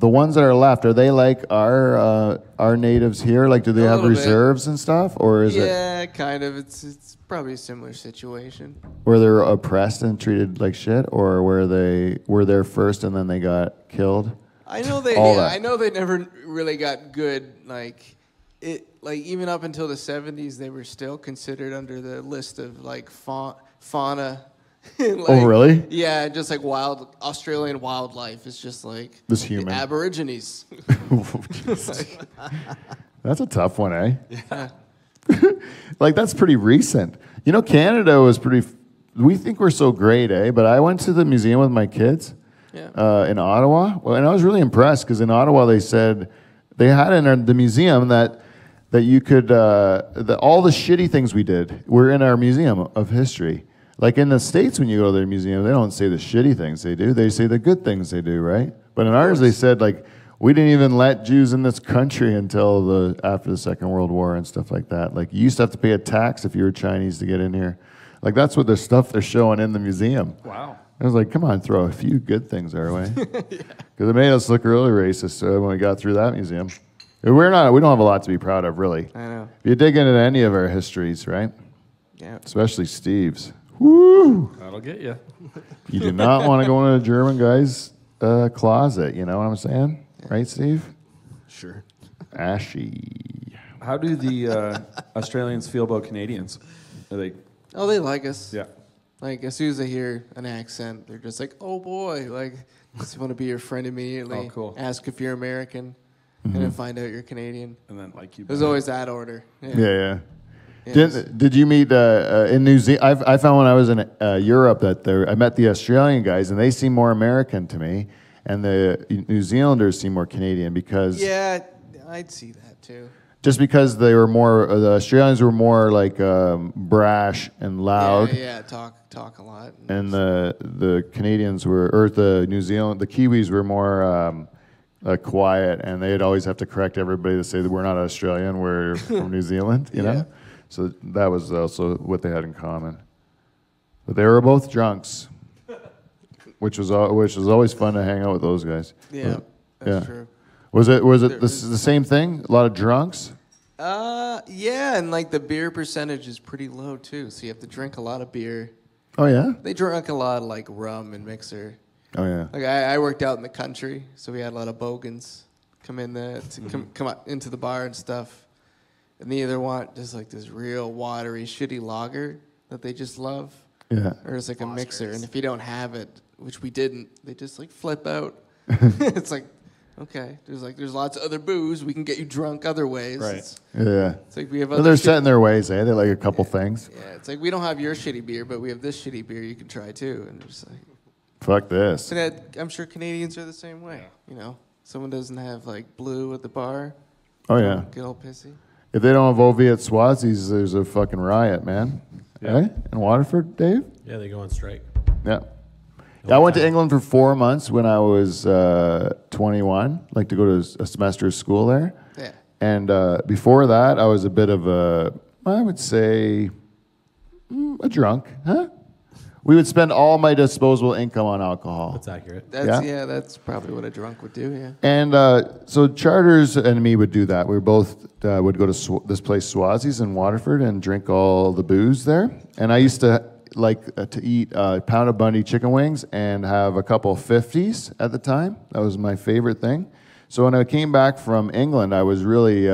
ones that are left? Are they like our natives here? Like, do they A have little bit. reserves and stuff, or is it Yeah, kind of. It's probably a similar situation. where they're oppressed and treated like shit, or where they were there first and then they got killed? I know they. All Yeah, that. I know they never really got good. Like it. Like even up until the 70s, they were still considered under the list of like fauna. Like, Oh, really? Yeah, just like wild Australian wildlife. It's just like This the human. Aborigines. That's a tough one, eh? Yeah. Like, that's pretty recent. You know, Canada was pretty. We think we're so great, eh? But I went to the museum with my kids in Ottawa, and I was really impressed because in Ottawa they said they had in the museum that you could that all the shitty things we did were in our museum of history. Like in the States, when you go to their museum, they don't say the shitty things they do. They say the good things they do, right? But in ours, they said, like, we didn't even let Jews in this country until after the Second World War and stuff like that. Like, you used to have to pay a tax if you were Chinese to get in here. Like, that's what the stuff they're showing in the museum. Wow. I was like, come on, throw a few good things our way. Because it made us look really racist when we got through that museum. We don't have a lot to be proud of, really. I know. If you dig into any of our histories, right? Yeah. Especially Steve's. Woo! That'll get you. You do not want to go into a German guy's closet. You know what I'm saying? Right, Steve? Sure. Ashy. How do the Australians feel about Canadians? Are they? Oh, they like us. Yeah. Like as soon as they hear an accent, they're just like, "Oh boy!" Like, just want to be your friend immediately. Oh, cool. Ask if you're American, and then find out you're Canadian. And then like you. There's always that order. Yeah. Yeah. Yes. Did you meet in New Zealand? I found when I was in Europe that I met the Australian guys, and they seem more American to me, and the New Zealanders seem more Canadian because Yeah, I'd see that too. just because they were more the Australians were more like brash and loud. Yeah, talk a lot. And the Canadians or the Kiwis were more quiet, and they'd always have to correct everybody to say that we're not Australian, we're from New Zealand, you know? So that was also what they had in common. But they were both drunks, which was always fun to hang out with those guys. Yeah, that's true. Was it the same thing? A lot of drunks? Yeah, and like the beer percentage is pretty low too, so you have to drink a lot of beer. Oh yeah? They drank a lot of like rum and mixer. Oh yeah. Like I worked out in the country, so we had a lot of bogans come in there to come out into the bar and stuff, and they either want just like this real watery, shitty lager that they just love, Yeah. or it's like a mixer. And if you don't have it, which we didn't, they just like flip out. It's like, okay, there's lots of other booze. We can get you drunk other ways. Right. Yeah. It's like we have Well, other they're set in their ways, eh? They like a couple things. Yeah, it's like we don't have your shitty beer, but we have this shitty beer you can try too. And it's like, Fuck this. and I'm sure Canadians are the same way. You know, someone doesn't have like blue at the bar. Oh yeah. Get all pissy. If they don't have OV at Swazi's, there's a fucking riot, man. Yeah. Eh? In Waterford, Dave? Yeah, they go on strike. Yeah. I went to England for 4 months when I was 21, like to go to a semester of school there. Yeah. And before that, I was a bit of I would say, a drunk, huh? We would spend all my disposable income on alcohol. That's accurate. That's probably what a drunk would do. Yeah. And so Charters and me would do that. We both would go to this place, Swazi's in Waterford, and drink all the booze there. And I used to like to eat a pound of Bundy chicken wings and have a couple of 50s at the time. That was my favorite thing. So when I came back from England, I was really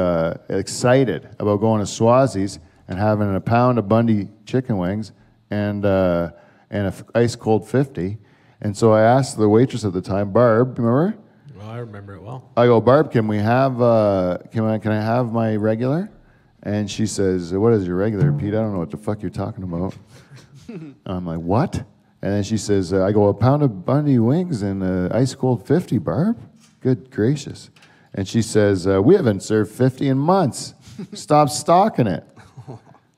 excited about going to Swazi's and having a pound of Bundy chicken wings and an ice cold 50. And so I asked the waitress at the time, Barb, remember? Well, I remember it well. I go, Barb, can we have can I have my regular? And she says, what is your regular, Pete? I don't know what the fuck you're talking about. I'm like, what? And then she says, I go, a pound of Bundy wings and ice cold 50, Barb? Good gracious. And she says, we haven't served 50 in months. Stop stocking it.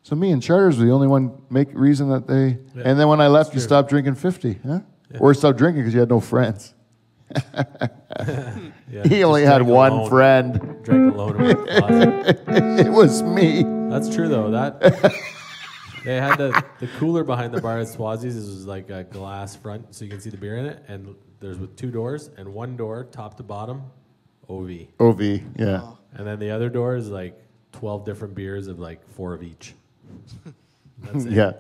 So me and Charters were the only reason that they... Yeah, and then when I left, you true. stopped drinking 50, huh? Yeah. Or stopped drinking because you had no friends. Yeah, He only just had drank one alone. friend. Drank alone in my closet. It was me. That's true though. That they had the cooler behind the bar at Swazi's. This was like a glass front, so you can see the beer in it. And there's with 2 doors, and one door, top to bottom, OV, OV, yeah. and then the other door is like 12 different beers of like 4 of each. That's it. Yeah.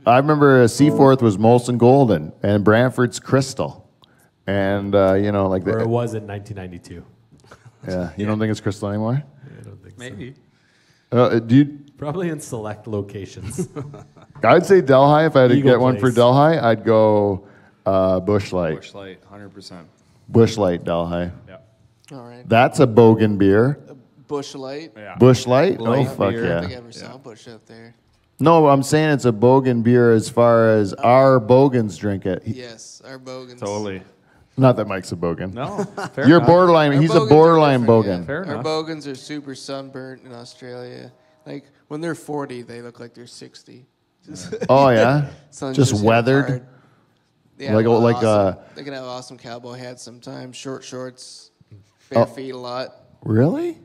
I remember Seaforth was Molson Golden and Brantford's Crystal. And, like Or it was in 1992. Yeah, you don't think it's Crystal anymore? I don't think so. Maybe. Do you? Probably in select locations. I'd say Delhi. If I had to Eagle get one for Place. Delhi, I'd go Bush Light. Bush Light, 100%. Bush Light Delhi. Yeah. All right. That's a Bogan beer. Bush Light. Yeah. Bush Light? Light Oh, fuck beer. I don't yeah. think I ever saw Bush out there. No, I'm saying it's a Bogan beer as far as our Bogans drink it. Yes, our Bogans. Totally. Not that Mike's a Bogan. No. Fair You're enough. borderline. Our He's a Bogans are borderline different, Bogan. yeah. Fair Our enough. Bogans are super sunburnt in Australia. Like when they're 40, they look like they're 60. Just Oh yeah, sun's just hit weathered. hard. They Like- have like, awesome, they can have awesome cowboy hats sometimes, short shorts, bare Oh. feet a lot. Really?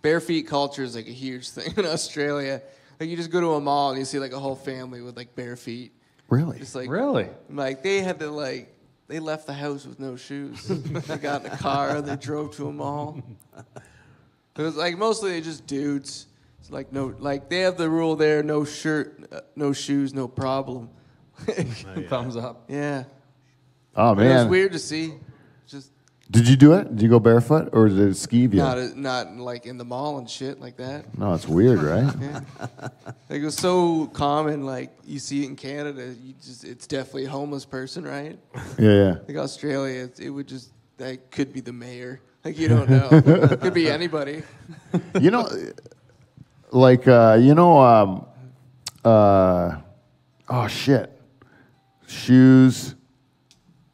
Bare feet culture is like a huge thing in Australia. Like you just go to a mall and you see like a whole family with like bare feet. Really? Just like Really? Like they had to like they left the house with no shoes. They got in a car, they drove to a mall. It was like mostly just dudes. It's like no, like they have the rule there: no shirt, no shoes, no problem. Thumbs up. Yeah, Oh it was man. weird to see. Just Did you do it? Did you go barefoot or did it skeeve you? not like in the mall and shit like that. No, it's weird, right? Yeah. Like it was so common. Like you see it in Canada, it's definitely a homeless person, right? Yeah. Like Australia, it would just that could be the mayor. Like you don't know. Could be anybody. You know, oh shit. Shoes.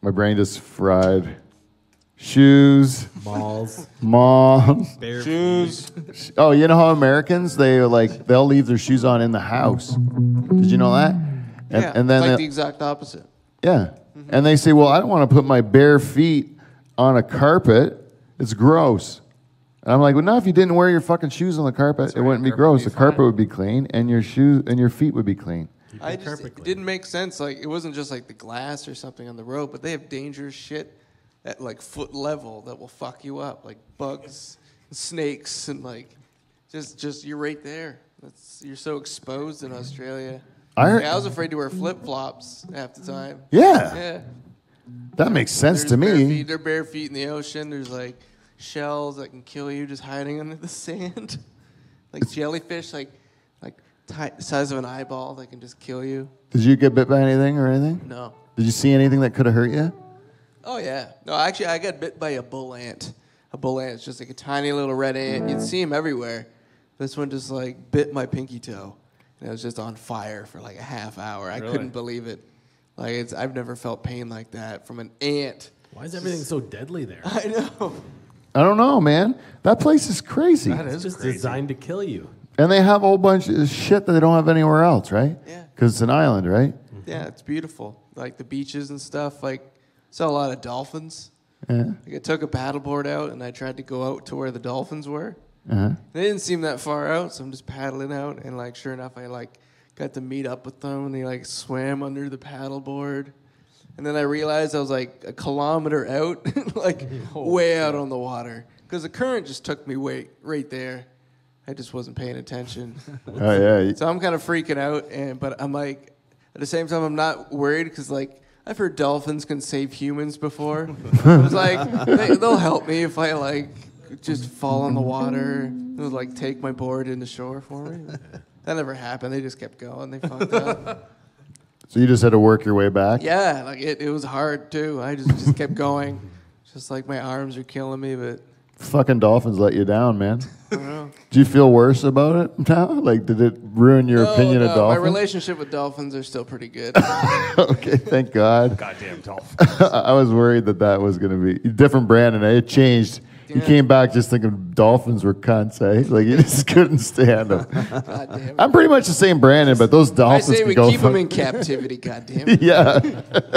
My brain just fried. Shoes. Malls. Mom. Bare Shoes. Oh, you know how Americans they'll leave their shoes on in the house. Did you know that? And, Yeah, and then like they- the exact opposite. yeah, and they say, well, I don't want to put my bare feet on a carpet. It's gross. And I'm like, well, no, if you didn't wear your fucking shoes on the carpet, it right, wouldn't be carpet would gross. be The carpet fine. would be clean, and your shoes and your feet would be clean. Keep I your just carpet it clean. didn't make sense. Like it wasn't just like the glass or something on the road, but they have dangerous shit at like foot level that will fuck you up, like bugs, and snakes, and like just you're right there. You're so exposed in Australia. I heard- I was afraid to wear flip flops half the time. Yeah, Yeah. that makes sense There's to bare me. feet, they're bare feet in the ocean. There's like shells that can kill you just hiding under the sand. Like jellyfish, like size of an eyeball that can just kill you. Did you get bit by anything or anything? No. Did you see anything that could have hurt you? Oh yeah. No, actually, I got bit by a bull ant. A bull ant is just like a tiny little red ant. You'd see them everywhere. This one just like bit my pinky toe, and it was just on fire for like a half hour. I Really? couldn't believe it. Like I've never felt pain like that from an ant. Why is everything so deadly there? I know. I don't know, man. That place is crazy. That It's is just crazy. designed to kill you. And they have a whole bunch of shit that they don't have anywhere else, right? Yeah. Because it's an island, right? Yeah, it's beautiful. Like the beaches and stuff. Like saw a lot of dolphins. Yeah. Like I took a paddleboard out and I tried to go out to where the dolphins were. Uh-huh. They didn't seem that far out, so I'm just paddling out, and like sure enough, I like got to meet up with them, and they like swam under the paddleboard, and then I realized I was like a kilometer out, like way out on the water, because the current just took me right there. I just wasn't paying attention, Oh yeah. so I'm kind of freaking out, but I'm like at the same time I'm not worried because like I've heard dolphins can save humans before. I was like they'll help me if I like just fall in the water. They'll like take my board into shore for me. That never happened. They just kept going. They fucked up. So you just had to work your way back? Yeah, like it was hard too. I just kept going. Just like my arms are killing me, but Fucking dolphins let you down, man. Do you feel worse about it now? Like, did it ruin your opinion of My dolphins? relationship with dolphins are still pretty good. Okay, thank God. Goddamn dolphin. I was worried that was going to be different, Brandon. It changed. You came back just thinking dolphins were cunts, eh? Like, you just couldn't stand them. God damn it. I'm pretty much the same Brandon, but those I dolphins say we can go keep them in captivity, goddammit. Yeah.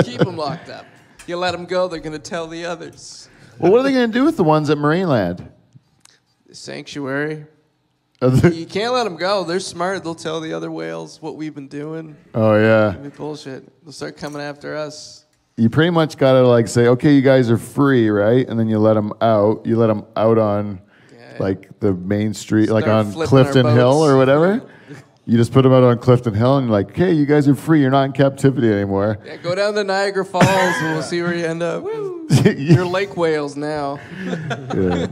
Keep them locked up. You let them go, they're going to tell the others. Well, what are they going to do with the ones at Marineland? Sanctuary. Are they- You can't let them go. They're smart. They'll tell the other whales what we've been doing. Oh, yeah. It'll be bullshit. They'll start coming after us. You pretty much got to like say, okay, you guys are free, right? And then you let them out. You let them out on like the main street, like Start on flipping Clifton our Hill boats. or whatever. You just put them out on Clifton Hill and you're like, okay, you guys are free. You're not in captivity anymore. Yeah, go down to Niagara Falls and we'll see where you end up. You're lake whales now. Yeah.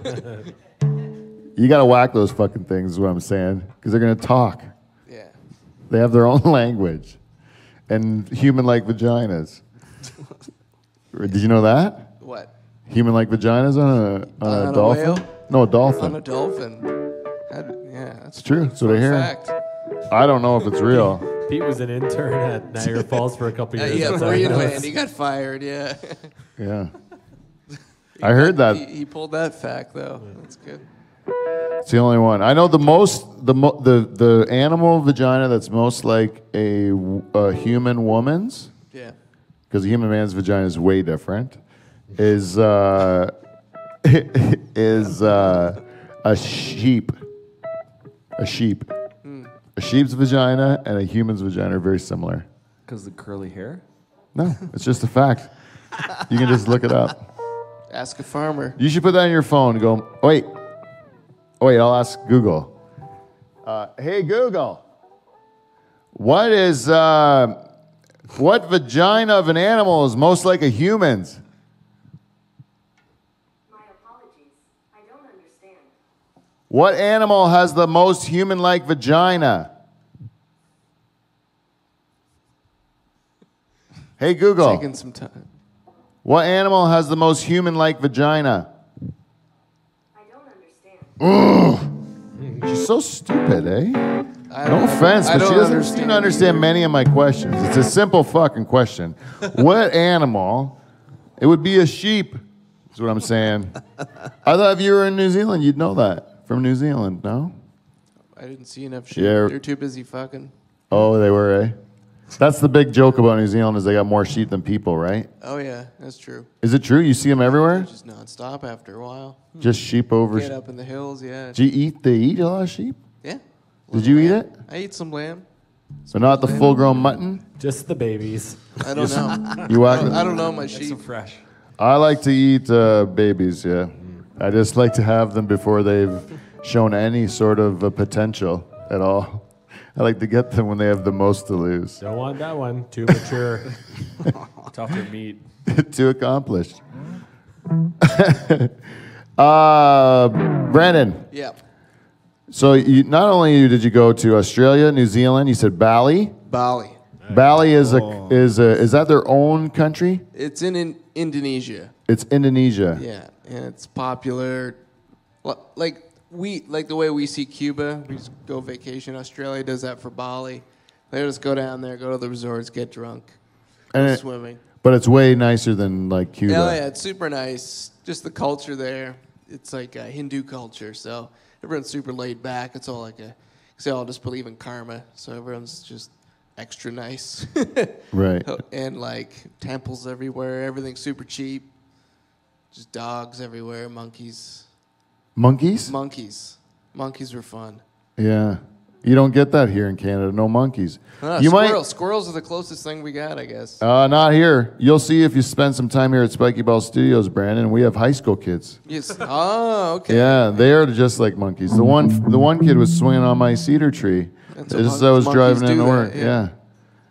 You got to whack those fucking things is what I'm saying. Because they're going to talk. Yeah. They have their own language. And human-like vaginas. Did you know that? What? Human-like vaginas on On a a dolphin? whale? No, a dolphin. On a dolphin. Yeah, that's It's true. That's what I hear. fact. I don't know if it's real. Pete was an intern at Niagara Falls for a couple years. Yeah, That's how he knows. Marineland. He got fired, yeah. Yeah. I heard that. He pulled that fact, though. That's good. It's the only one. I know the animal vagina that's most like a human woman's, Yeah. because a human man's vagina is way different, is is a sheep. A sheep. A sheep's vagina and a human's vagina are very similar. Because the curly hair? No, it's just a fact. You can just look it up. Ask a farmer. You should put that on your phone and go, wait, I'll ask Google. Hey, Google, what vagina of an animal is most like a human's? My apologies. I don't understand. What animal has the most human-like vagina? Hey, Google, Taking some time. what animal has the most human-like vagina? I don't understand. She's so stupid, eh? I No don't- offense, I but she don't doesn't seem to understand many of my questions. It's a simple fucking question. What animal? It would be a sheep, is what I'm saying. I thought if you were in New Zealand, you'd know that. From New Zealand, no? I didn't see enough sheep. Yeah. They're too busy fucking. Oh, they were, eh? That's the big joke about New Zealand is they got more sheep than people, right? Oh, yeah, that's true. Is it true? You see them everywhere? Just nonstop after a while. Just sheep over. Get up in the hills, yeah. Do you eat? They eat a lot of sheep, Yeah. Did you eat Lamb. it? I eat some lamb. but not the full-grown mutton. Just the babies. I don't know. You whack I don't know my sheep. Fresh. I like to eat babies, yeah. I just like to have them before they've shown any sort of potential at all. I like to get them when they have the most to lose. Don't want that one. Too mature. Tougher meat. Too accomplished. Brandon, Yeah. so not only did you go to Australia, New Zealand, you said Bali. Bali. Bali is is that their own country? It's in Indonesia. It's Indonesia. Yeah, and it's popular. Like the way we see Cuba, we just go vacation. Australia does that for Bali. They just go down there, go to the resorts, get drunk, And go it- swimming. But it's way nicer than like Cuba. Oh yeah, it's super nice. Just the culture there. It's like a Hindu culture, so everyone's super laid back. It's all like cause they all just believe in karma, so everyone's just extra nice. Right. And like temples everywhere, everything's super cheap. Just dogs everywhere, monkeys. Monkeys? Monkeys were fun. Yeah. You don't get that here in Canada. No monkeys. You Squirrels are the closest thing we got, I guess. Not here. You'll see if you spend some time here at Spiky Ball Studios, Brandon. We have high school kids. Yes. Oh, okay. Yeah, they are just like monkeys. The one kid was swinging on my cedar tree That's just what as I was monkeys driving do into that, work. yeah. Yeah.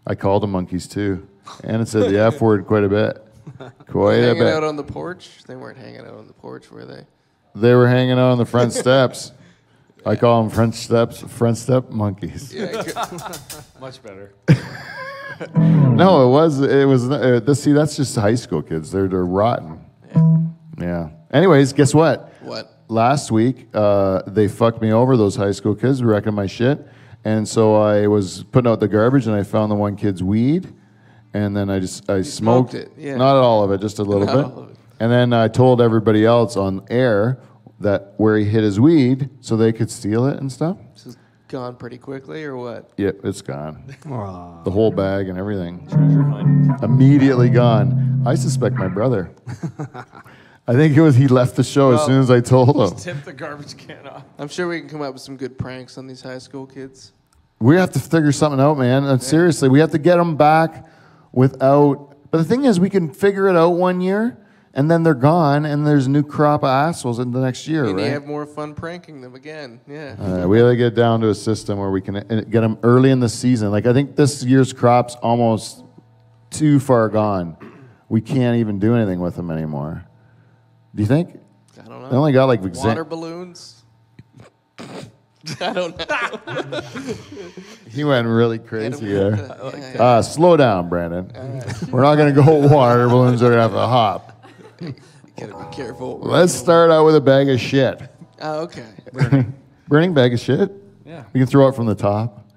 I called them monkeys too, and it said the F word quite a bit. Quite a Hanging out bit. on the porch? They weren't hanging out on the porch, were they? They were hanging out on the front steps. I call them front step monkeys. Yeah. Much better. No, it was. See, that's just high school kids. They're rotten. Yeah. Anyways, guess what? What? last week, they fucked me over, those high school kids, wrecking my shit. And so I was putting out the garbage, and I found the one kid's weed. And then I smoked it, yeah. Not all of it, just a little Not all of bit. it. And then I told everybody else on air that where he hid his weed so they could steal it and stuff. This is gone pretty quickly, or what? Yep, it's gone. Aw. The whole bag and everything. Treasure hunt. Immediately gone. I suspect my brother. I think it was he left the show as Well, soon as I told him. Just tip the garbage can off. I'm sure we can come up with some good pranks on these high school kids. We have to figure something out, man. And seriously, we have to get them back without. But the thing is, we can figure it out one year, and then they're gone, and there's a new crop of assholes in the next year, And you right? have more fun pranking them again. Yeah. We got to get down to a system where we can get them early in the season. Like, I think this year's crop's almost too far gone. We can't even do anything with them anymore. Do you think? I don't know. They only got like Water balloons? I don't know. He went really crazy Hit 'em there. with the- yeah. Slow down, Brandon. We're not going to go water balloons. We're going to have to hop. Gotta be careful. Let's start out with a bag of shit. Oh, okay. Burning bag of shit? Yeah. We can throw it from the top.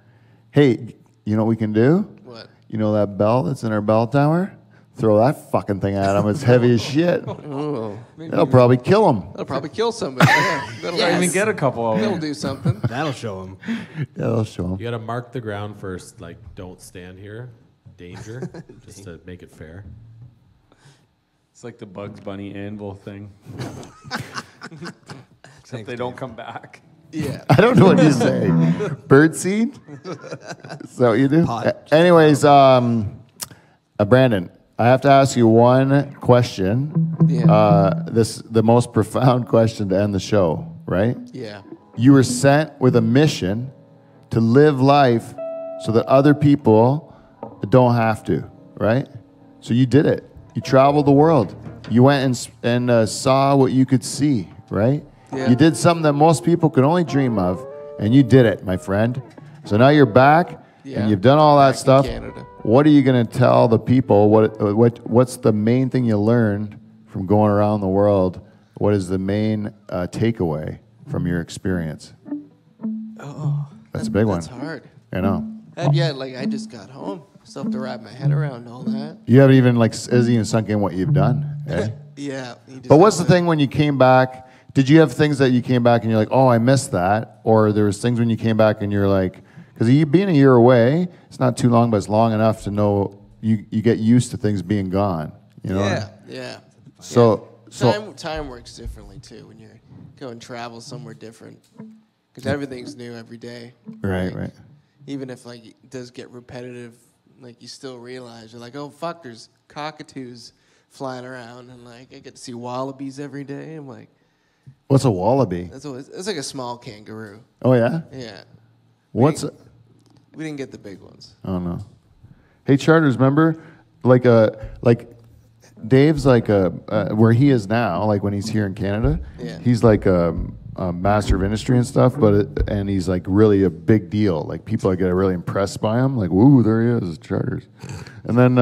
Hey, you know what we can do? What? You know that bell that's in our bell tower? Throw that fucking thing at him. It's heavy as shit. Oh, That'll probably kill him. that'll probably kill somebody. Yeah. That'll Even get a couple of That'll them. do something. That'll show him. Yeah, that'll show him. You gotta mark the ground first, like don't stand here, danger, just to make it fair. It's like the Bugs Bunny anvil thing. Except they don't come back. Yeah. I don't know what you say. Bird seed? Is that what you do? Pot. Anyways, Brandon, I have to ask you one question. Yeah. The most profound question to end the show, right? Yeah. You were sent with a mission to live life so that other people don't have to, right? So you did it. You traveled the world. You went and saw what you could see, right? Yeah. You did something that most people could only dream of, and you did it, my friend. So now you're back, Yeah. and you've done all that Back in stuff. Canada. What are you going to tell the people? What's the main thing you learned from going around the world? What is the main takeaway from your experience? Oh, That's a big one. That's hard. I know. And yeah, like I just got home. Still have to wrap my head around all that. You haven't even hasn't even sunk in what you've done. Eh? Yeah. you just But what's the have to- thing when you came back? Did you have things that you came back and you're like, oh, I missed that? Or there was things when you came back and you're like, because you being a year away, it's not too long, but it's long enough to know you get used to things being gone. You know? Yeah. Yeah. So Time works differently too when you're going travel somewhere different because everything's new every day. right, Like, right. Even if like it does get repetitive, like you still realize you're like, oh fuck, there's cockatoos flying around, and like I get to see wallabies every day. I'm like, What's a wallaby? it's like a small kangaroo. Oh yeah. Yeah. What's? We didn't get the big ones. Oh no. Hey, Charters, remember, like Dave's like where he is now, like when he's here in Canada. Yeah. He's like a master of industry and stuff, and he's like really a big deal. Like people get really impressed by him. Like, woo, there he is, Charters. And then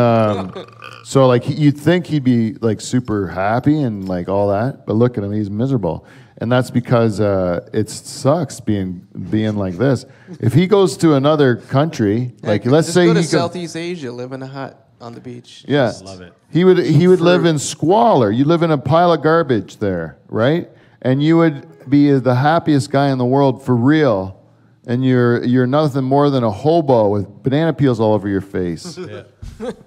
so like you'd think he'd be like super happy and like all that, but look at him, he's miserable. And that's because it sucks being like this. If he goes to another country, like let's Just say go to he could, Southeast Asia, live in a hut on the beach. yeah, Love it. he would live in squalor. You live in a pile of garbage there, right? And you would be the happiest guy in the world for real. And you're nothing more than a hobo with banana peels all over your face, Yeah,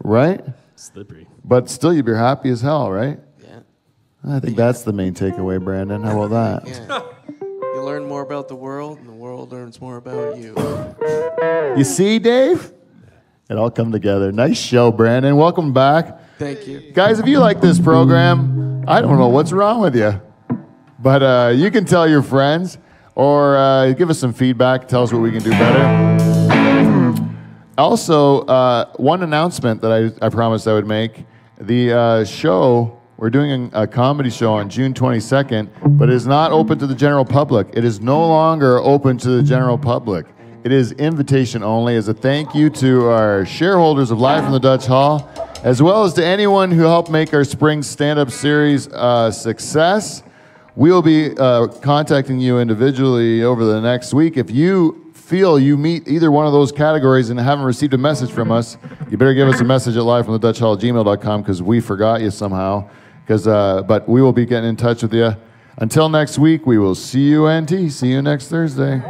right? slippery. But still, you'd be happy as hell, right? Yeah. I think that's the main takeaway, Brandon. How about that? Yeah. You learn more about the world, and the world learns more about you. You see, Dave? It all come together. Nice show, Brandon. Welcome back. Thank you. Guys, if you like this program, I don't know what's wrong with you. But you can tell your friends or give us some feedback. Tell us what we can do better. Also, one announcement that I promised I would make. The show, we're doing a comedy show on June 22nd, but it is not open to the general public. It is no longer open to the general public. It is invitation only as a thank you to our shareholders of Live from the Dutch Hall, as well as to anyone who helped make our spring stand-up series a success. We will be contacting you individually over the next week. If you feel you meet either one of those categories and haven't received a message from us, you better give us a message at livefromthedutchhall@gmail.com because we forgot you somehow. But we will be getting in touch with you. Until next week, we will see you, Auntie. See you next Thursday.